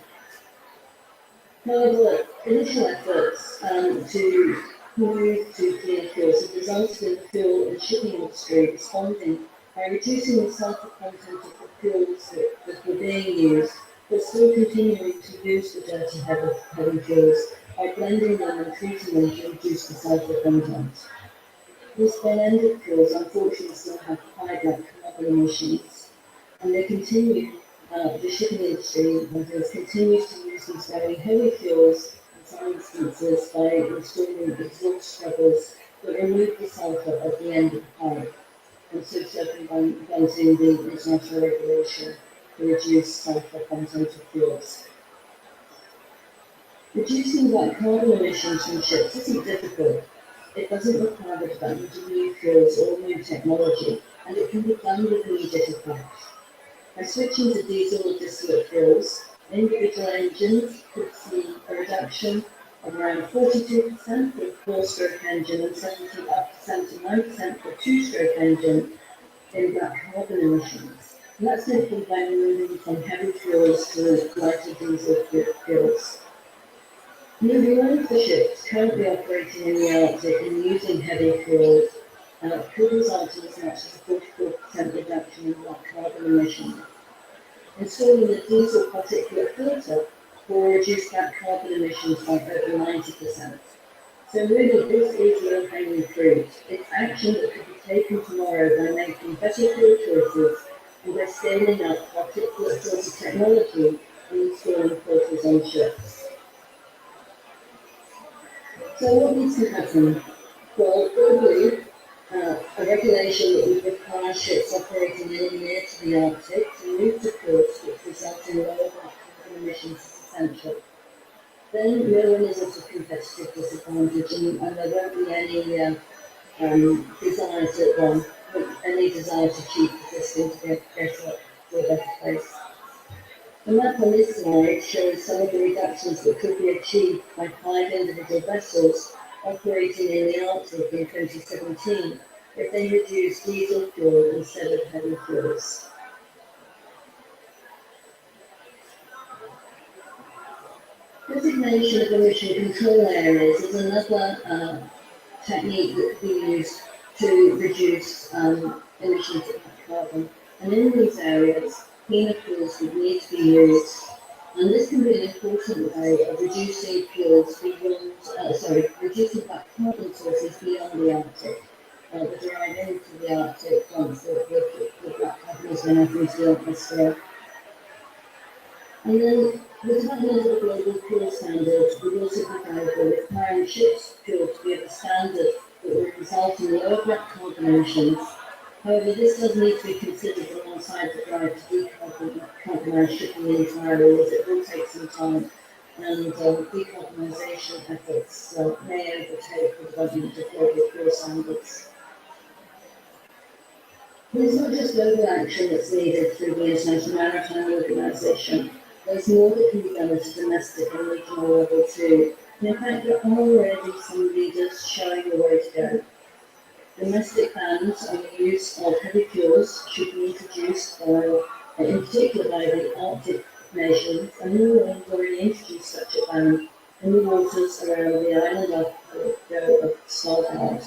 However, initial efforts to move to cleaner fuels have resulted in the fuel and shipping industry responding by reducing the sulfur content of the fuels that were being used, but still continuing to use the dirty heavy fuels by blending them and treating them to reduce the sulfur content. These blended fuels unfortunately still have high black carbon emissions, and they continue. The shipping industry has continued to use these very heavy fuels in some instances by installing exhaust scrubbers that remove the sulfur at the end of the pipe, and so circumventing the international regulation to reduce sulfur content of fuels. Reducing black carbon emissions from ships isn't difficult. It doesn't require the development of new fuels or new technology, and it can be done with immediate effect. By switching to diesel or distillate fuels, individual engines could see a reduction of around 42% for a four-stroke engine and up to 79% for a two-stroke engine in black carbon emissions. And that's simply by moving from heavy fuels to lighter diesel fuels. Moving all of the ships currently operating in the Arctic and using heavy fuels could result in as much as a 44% reduction in black carbon emissions. installing a diesel particulate filter will reduce that carbon emissions by over 90%. So really, this is low-hanging fruit. It's action that could be taken tomorrow by making better fuel choices and by scaling up particulate filter technology and installing filters on ships. So what needs to happen? Well, globally, a regulation that would require ships operating in and near to the Arctic to move to ports which result in lower carbon emissions is essential. Then no one is at a competitive disadvantage, and there won't be any desire to cheat the system to get up to a better place. The map on this slide shows some of the reductions that could be achieved by 5 individual vessels operating in the Arctic in 2017 if they reduce diesel fuel instead of heavy fuels. Designation of emission control areas is another technique that can be used to reduce emissions of carbon. And in these areas, cleaner fuels would need to be used. And this can be an important way of reducing fuels beyond, reducing black carbon sources beyond the Arctic. The drive into the Arctic once the black carbon has been out into the atmosphere. And then the development of the global fuel standards would also be valuable, requiring ships' fuel to be of a standard that would result in lower black carbon emissions. However, this does need to be considered alongside the drive to decarbonise shipping entirely, as it will take some time, and decarbonisation efforts may overtake the development of global fuel standards. There's not just global action that's needed through the International Maritime Organization. There's more that can be done at a domestic and regional level too. And in fact, there are already some leaders showing the way to go. Domestic bans on the use of heavy fuels should be introduced in particular by the Arctic nations, and Norway has already introduced such a ban in the waters around the island of Svalbard.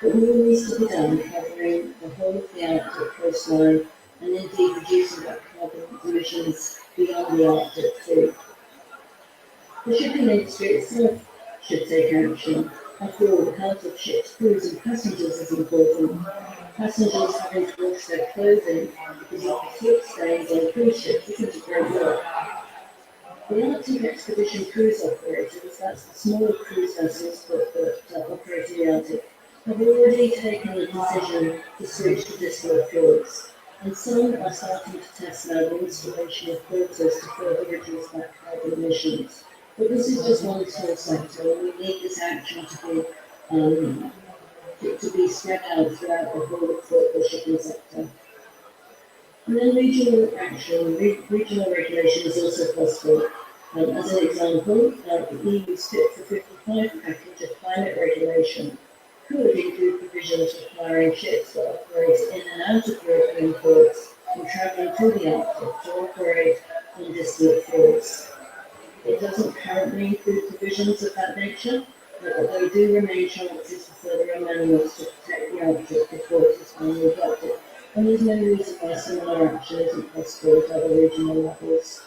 But more needs to be done covering the whole of the Arctic coastline and indeed reducing black carbon emissions beyond the Arctic too. The shipping industry itself should take action. After all, the health of ships, crews and passengers is important. Passengers having to wash their clothing because of the soot stains on cruise ships isn't a great look. The Arctic Expedition Cruise Operators, that's the smaller cruise vessels that operate in the Arctic, have already taken the decision to switch to distillate fuels. And some are starting to test now the installation of filters to further reduce black carbon emissions. But this is just one small sector, and we need this action to be spread out throughout the whole of the shipping sector. And then regional action, regional regulation is also possible. As an example, the EU's Fit for 55 package of climate regulation could include provisions requiring ships that operate in and out of European ports and travelling to the Arctic to operate on distillate fuels. It doesn't currently include provisions of that nature, but there do remain chances for further amendments to protect the Arctic before it is finally adopted. And there's no reason why similar action isn't possible at other regional levels.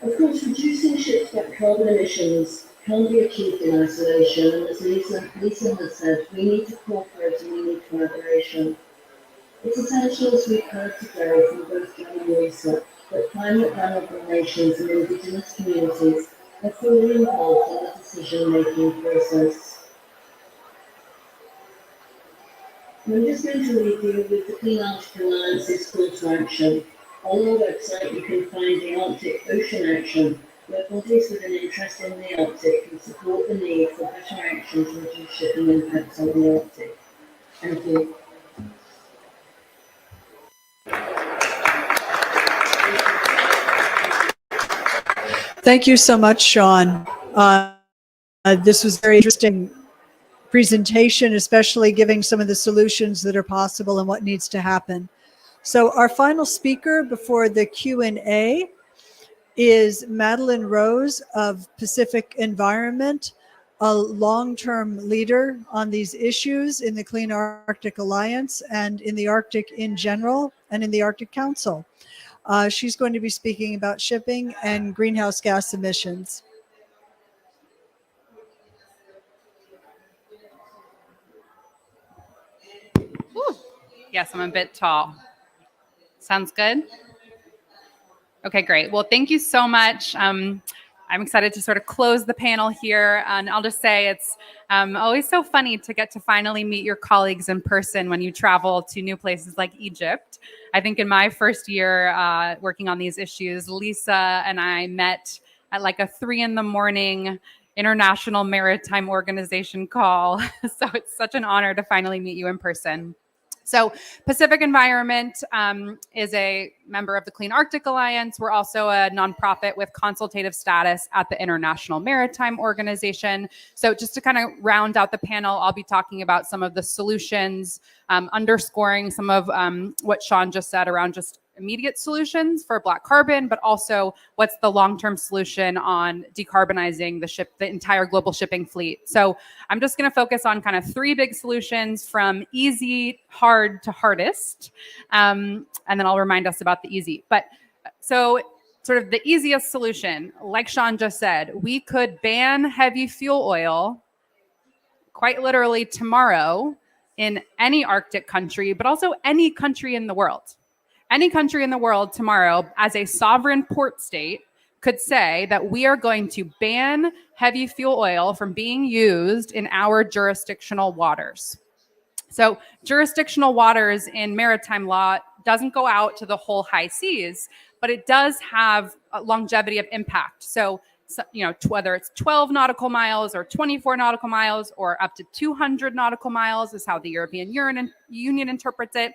Of course, reducing ships' black carbon emissions can't be achieved in isolation, and as Lisa has said, we need to cooperate and we need collaboration. It's essential, as we've heard today from both John and Lisa, that climate vulnerable nations and indigenous communities are fully involved in the decision-making process. I'm just going to leave you with the Clean Arctic Alliance's call to action. On our website, you can find the Arctic Ocean Action, where bodies with an interest in the Arctic can support the need for better action to reduce shipping impacts on the Arctic. Thank you. Thank you so much, Sean. This was a very interesting presentation, especially giving some of the solutions that are possible and what needs to happen. So our final speaker before the Q&A is Madeline Rose of Pacific Environment. a long-term leader on these issues in the Clean Arctic Alliance and in the Arctic in general and in the Arctic Council. She's going to be speaking about shipping and greenhouse gas emissions. Ooh. Yes, I'm a bit tall. Sounds good. Okay, great. Well, thank you so much. I'm excited to sort of close the panel here. And I'll just say it's always so funny to get to finally meet your colleagues in person when you travel to new places like Egypt. I think in my first year working on these issues, Lisa and I met at like a 3 a.m. International Maritime Organization call. So it's such an honor to finally meet you in person. So Pacific Environment is a member of the Clean Arctic Alliance. We're also a nonprofit with consultative status at the International Maritime Organization. So just to kind of round out the panel, I'll be talking about some of the solutions, underscoring some of what Sean just said around just immediate solutions for black carbon, but also what's the long-term solution on decarbonizing the entire global shipping fleet. So I'm just going to focus on kind of 3 big solutions from easy, hard to hardest. And then I'll remind us about the easy. But so sort of the easiest solution, like Sean just said, we could ban heavy fuel oil quite literally tomorrow in any Arctic country, but also any country in the world. Any country in the world tomorrow, as a sovereign port state, could say that we are going to ban heavy fuel oil from being used in our jurisdictional waters. So jurisdictional waters in maritime law doesn't go out to the whole high seas, but it does have a longevity of impact. So you know, whether it's 12 nautical miles or 24 nautical miles or up to 200 nautical miles is how the European Union interprets it.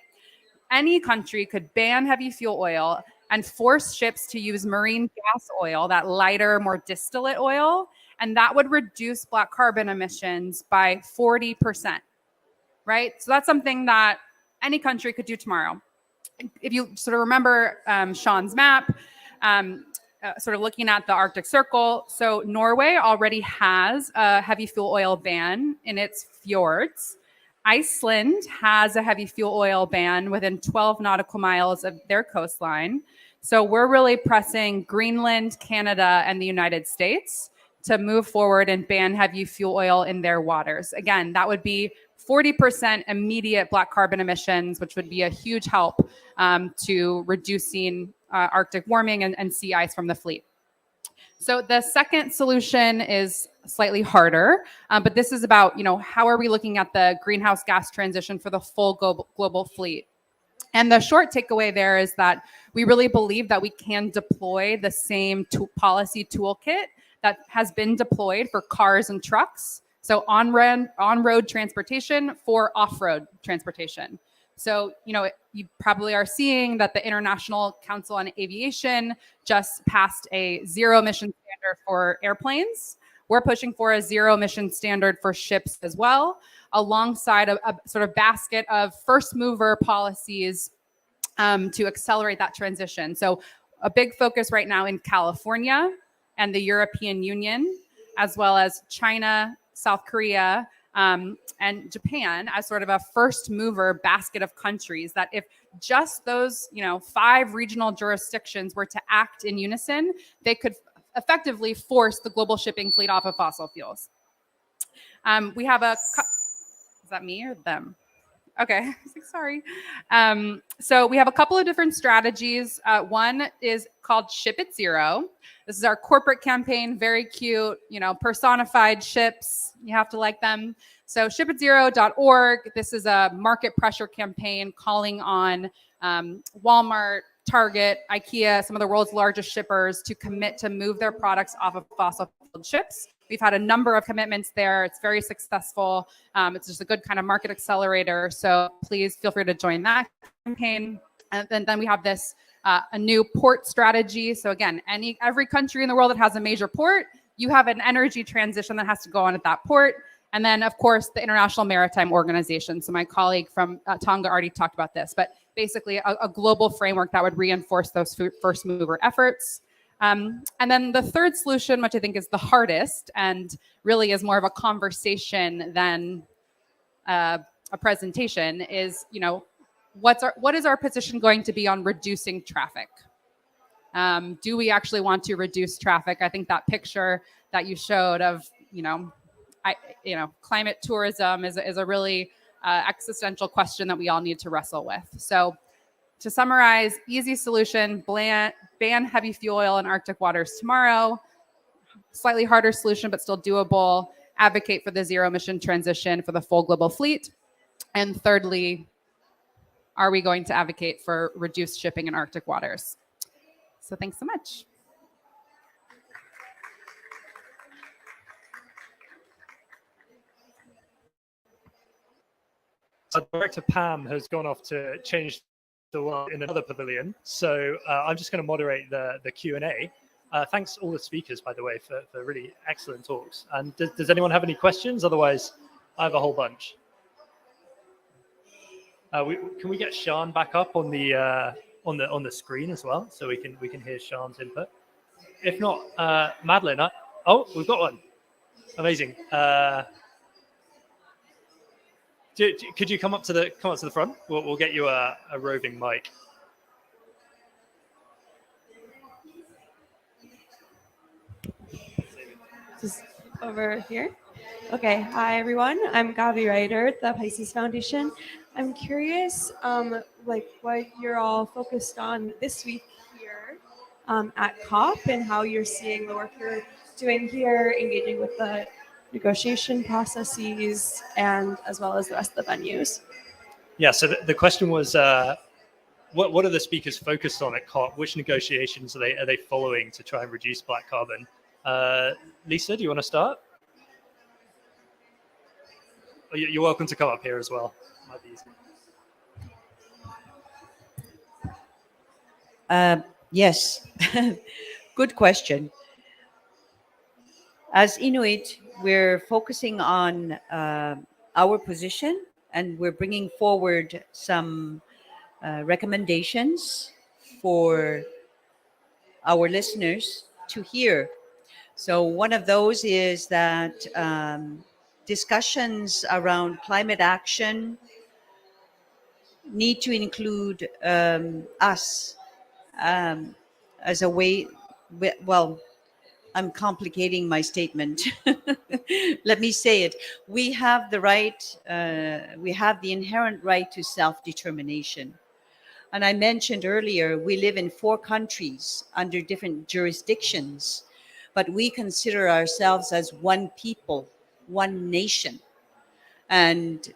Any country could ban heavy fuel oil and force ships to use marine gas oil, that lighter, more distillate oil, and that would reduce black carbon emissions by 40%, right? So that's something that any country could do tomorrow. If you sort of remember Sean's map, sort of looking at the Arctic Circle, so Norway already has a heavy fuel oil ban in its fjords. Iceland has a heavy fuel oil ban within 12 nautical miles of their coastline. So we're really pressing Greenland, Canada, and the United States to move forward and ban heavy fuel oil in their waters. Again, that would be 40% immediate black carbon emissions, which would be a huge help to reducing Arctic warming and sea ice from the fleet. So the second solution is slightly harder, but this is about, you know, how are we looking at the greenhouse gas transition for the full global fleet? And the short takeaway there is that we really believe that we can deploy the same policy toolkit that has been deployed for cars and trucks. So on-road transportation for off-road transportation. So, you know, you probably are seeing that the International Council on Aviation just passed a zero emission standard for airplanes. We're pushing for a zero emission standard for ships as well, alongside a sort of basket of first mover policies to accelerate that transition. So a big focus right now in California and the European Union, as well as China, South Korea, and Japan as sort of a first mover basket of countries that if just those, you know, 5 regional jurisdictions were to act in unison, they could effectively force the global shipping fleet off of fossil fuels. We have is that me or them? Okay, sorry. So we have a couple of different strategies. One is called Ship at Zero. This is our corporate campaign, very cute, you know, personified ships. You have to like them. So shipatzero.org. This is a market pressure campaign calling on Walmart, Target, IKEA, some of the world's largest shippers to commit to move their products off of fossil-fueled ships. We've had a number of commitments there. It's very successful. It's just a good kind of market accelerator. So please feel free to join that campaign. And then we have this a new port strategy. So again, every country in the world that has a major port, you have an energy transition that has to go on at that port. And then, of course, the International Maritime Organization. So my colleague from Tonga already talked about this, but basically a global framework that would reinforce those first mover efforts. And then the third solution, which I think is the hardest and really is more of a conversation than a presentation, is, you know, what is our position going to be on reducing traffic? Do we actually want to reduce traffic? I think that picture that you showed of, climate tourism is a really existential question that we all need to wrestle with. So to summarize, easy solution, ban heavy fuel oil in Arctic waters tomorrow. Slightly harder solution, but still doable. Advocate for the zero emission transition for the full global fleet. And thirdly, are we going to advocate for reduced shipping in Arctic waters? So thanks so much. So Director Pam has gone off to change the world in another pavilion. So I'm just going to moderate the Q&A. Thanks all the speakers, by the way, for really excellent talks. And does anyone have any questions? Otherwise, I have a whole bunch. Can we get Sean back up on the screen as well, so we can hear Sean's input? If not, Madeline. Oh, we've got one. Amazing. Could you come up to the front? We'll get you a roving mic. Just over here. Okay, hi everyone. I'm Gavi Ryder at the Pisces Foundation. I'm curious, like what you're all focused on this week here at COP and how you're seeing the work you're doing here, engaging with the negotiation processes and as well as the rest of the venues. Yeah, so the question was, what are the speakers focused on at COP? Which negotiations are they following to try and reduce black carbon? Lisa, do you want to start? You're welcome to come up here as well. Might be easy. Yes, good question. As Inuit, we're focusing on our position, and we're bringing forward some recommendations for our listeners to hear. So one of those is that discussions around climate action need to include us as a way. Well, I'm complicating my statement. Let me say it. We have the right, we have the inherent right to self-determination. And I mentioned earlier, we live in 4 countries under different jurisdictions, but we consider ourselves as one people, one nation. And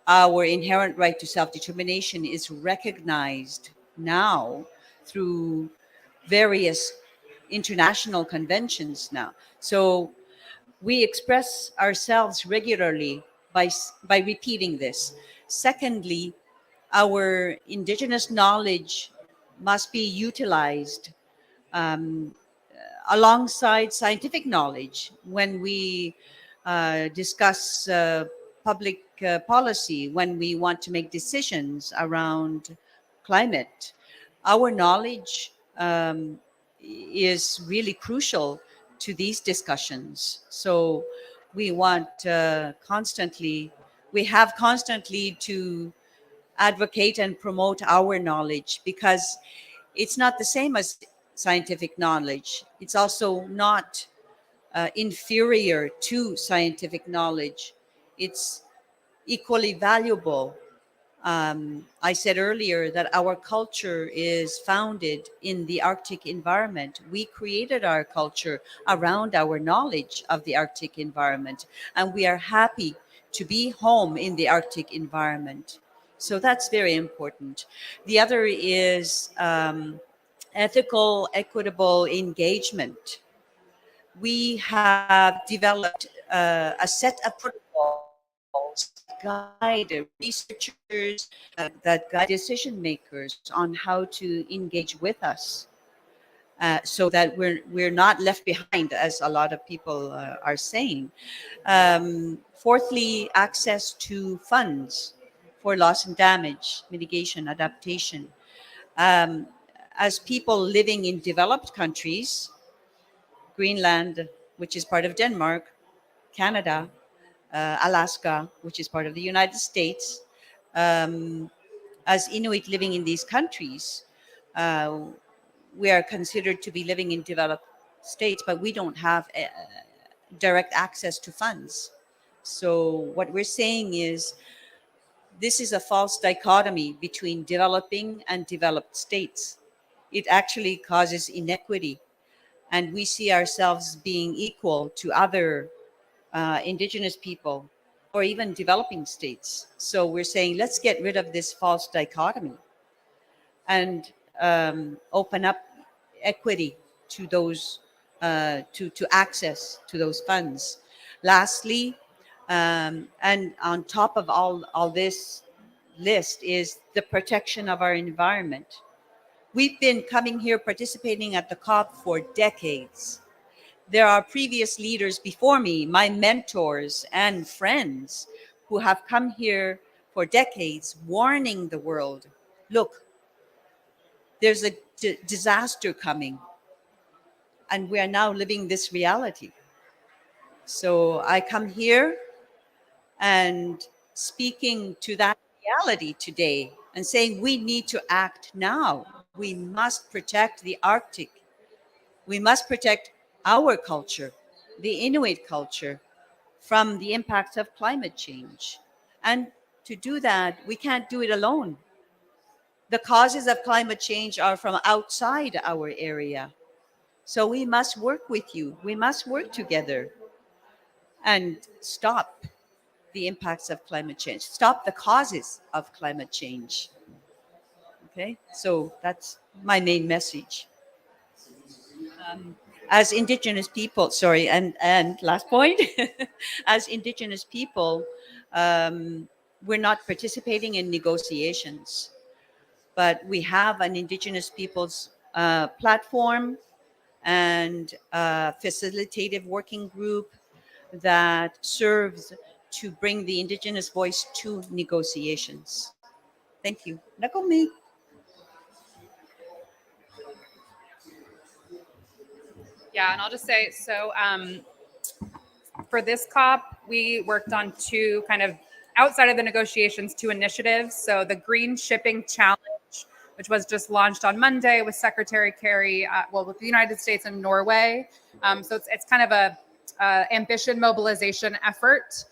our inherent right to self-determination is recognized now through various international conventions now. So we express ourselves regularly by repeating this. Secondly, our indigenous knowledge must be utilized alongside scientific knowledge when we discuss public policy, when we want to make decisions around climate. Our knowledge is really crucial to these discussions. So we want constantly to advocate and promote our knowledge, because it's not the same as scientific knowledge. It's also not inferior to scientific knowledge. It's equally valuable. I said earlier that our culture is founded in the Arctic environment. We created our culture around our knowledge of the Arctic environment, and we are happy to be home in the Arctic environment. So that's very important. The other is ethical, equitable engagement. We have developed a set of protocols guide researchers, that guide decision makers on how to engage with us, so that we're not left behind, as a lot of people are saying. Fourthly, access to funds for loss and damage mitigation, adaptation. As people living in developed countries, Greenland, which is part of Denmark, Canada, Alaska, which is part of the United States. As Inuit living in these countries, we are considered to be living in developed states, but we don't have direct access to funds. So what we're saying is this is a false dichotomy between developing and developed states. It actually causes inequity, and we see ourselves being equal to other indigenous people or even developing states. So we're saying let's get rid of this false dichotomy and open up equity to those to access to those funds. Lastly, and on top of all this list is the protection of our environment. We've been coming here participating at the COP for decades. There are previous leaders before me, my mentors and friends, who have come here for decades warning the world, look, there's a disaster coming, and we are now living this reality. So I come here and speaking to that reality today and saying we need to act now. We must protect the Arctic. We must protect our culture, the Inuit culture, from the impacts of climate change. And to do that, we can't do it alone. The causes of climate change are from outside our area. So we must work with you. We must work together and stop the impacts of climate change, stop the causes of climate change. Okay, so that's my main message. As Indigenous people, sorry, and last point, as Indigenous people, we're not participating in negotiations, but we have an Indigenous peoples platform and a facilitative working group that serves to bring the Indigenous voice to negotiations. Thank you. Nakomi. Yeah, and I'll just say, so for this COP, we worked on two kind of outside of the negotiations, two initiatives. So the Green Shipping Challenge, which was just launched on Monday with Secretary Kerry, with the United States and Norway. So it's kind of a ambition mobilization effort.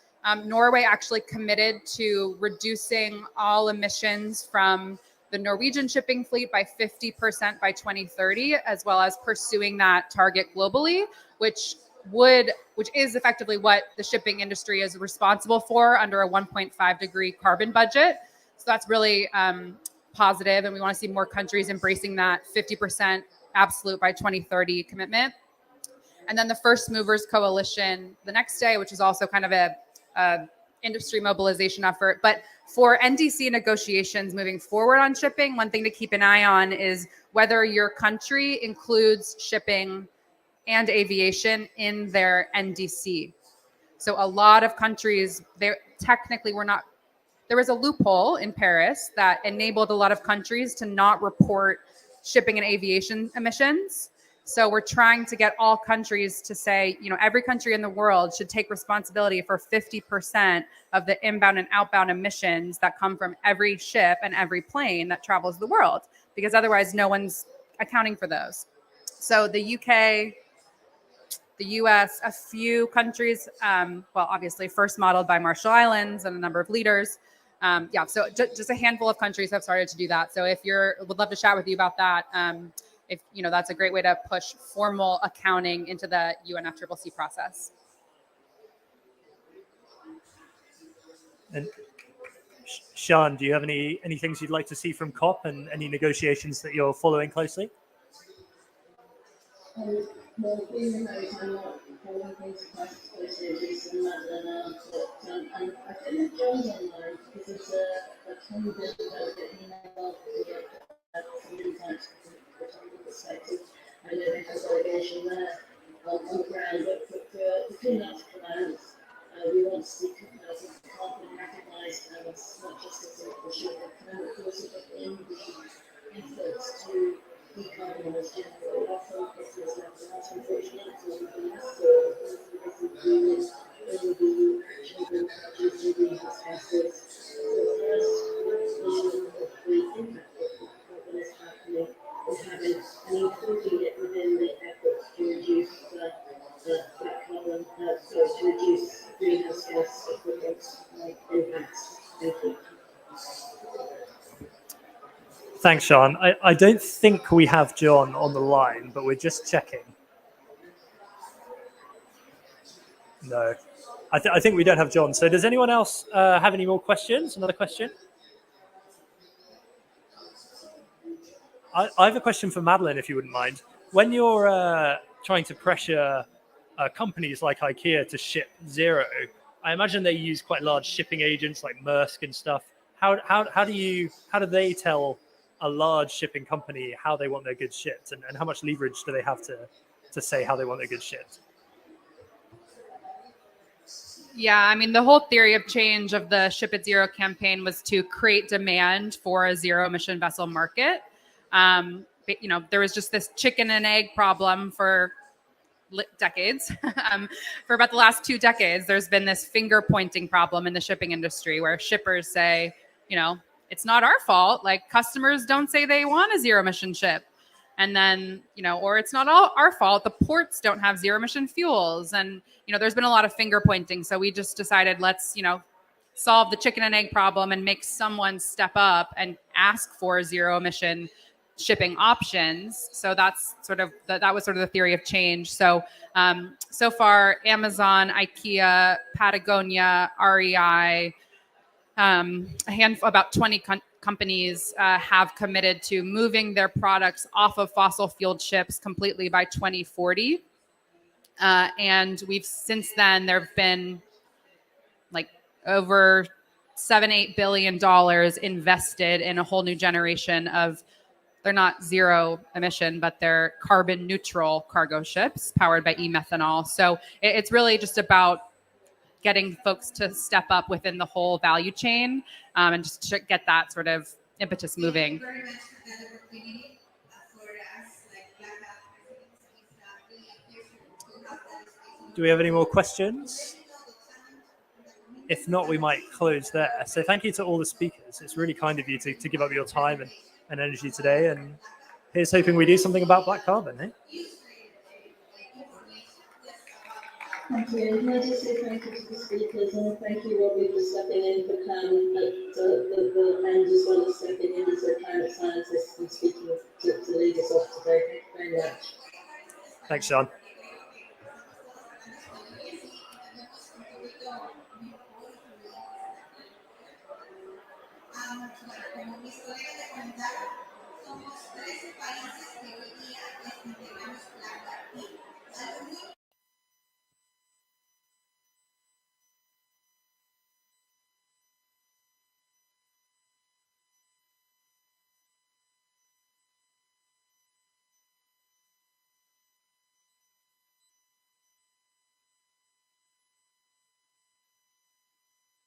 Norway actually committed to reducing all emissions from the Norwegian shipping fleet by 50% by 2030, as well as pursuing that target globally, which is effectively what the shipping industry is responsible for under a 1.5 degree carbon budget. So that's really positive, and we want to see more countries embracing that 50% absolute by 2030 commitment. And then the First Movers Coalition the next day, which is also kind of a industry mobilization effort. But for NDC negotiations moving forward on shipping, one thing to keep an eye on is whether your country includes shipping and aviation in their NDC. So a lot of countries, there was a loophole in Paris that enabled a lot of countries to not report shipping and aviation emissions. So we're trying to get all countries to say, every country in the world should take responsibility for 50% of the inbound and outbound emissions that come from every ship and every plane that travels the world, because otherwise no one's accounting for those. So the UK, the US, a few countries, obviously first modeled by Marshall Islands and a number of leaders. So just a handful of countries have started to do that. So if would love to chat with you about that. If that's a great way to push formal accounting into the UNFCCC process. And Sean, do you have any things you'd like to see from COP and any negotiations that you're following closely? Well, being remote, I'm not following things quite as closely as Lisa and Madeline are, but I think John's online because there's a tiny bit of an email from insights from the perspective. I know they have a delegation there on the ground, but for clean-up to come out, we want to see carbon recognised as not just as a issue of climate, but also in the efforts to decarbonise generally. Our focus is now unfortunately Thanks, Sean. I don't think we have John on the line, but we're just checking. No, I think we don't have John. So does anyone else have any more questions? Another question? I have a question for Madeline, if you wouldn't mind. When you're trying to pressure companies like IKEA to ship zero, I imagine they use quite large shipping agents like Maersk and stuff. How do they tell a large shipping company how they want their goods shipped, and how much leverage do they have to say how they want their goods shipped? Yeah, I mean, the whole theory of change of the Ship at Zero campaign was to create demand for a zero emission vessel market. But, you know, there was just this chicken and egg problem for decades. For about the last 2 decades, there's been this finger pointing problem in the shipping industry where shippers say, you know, it's not our fault. Like, customers don't say they want a zero emission ship. And then, you know, or it's not all our fault. The ports don't have zero emission fuels. And, you know, there's been a lot of finger pointing. So we just decided, let's, you know, solve the chicken and egg problem and make someone step up and ask for zero emission shipping options. So that's sort of that was sort of the theory of change. So so far, Amazon, IKEA, Patagonia, REI, a handful, about 20 companies have committed to moving their products off of fossil fueled ships completely by 2040. And we've since then there have been like over $7-8 billion invested in a whole new generation of, they're not zero emission, but they're carbon neutral cargo ships powered by e-methanol. So it's really just about getting folks to step up within the whole value chain and just to get that sort of impetus moving. Do we have any more questions? If not, we might close there. So thank you to all the speakers. It's really kind of you to give up your time and energy today. And here's hoping we do something about black carbon. Eh? Thank you. And can I just say thank you to the speakers, and thank you, Robbie, for stepping in for Cam at the end, as well as stepping in as a climate scientist and speaking to lead us off today. Thank you very much. Thanks, Sean.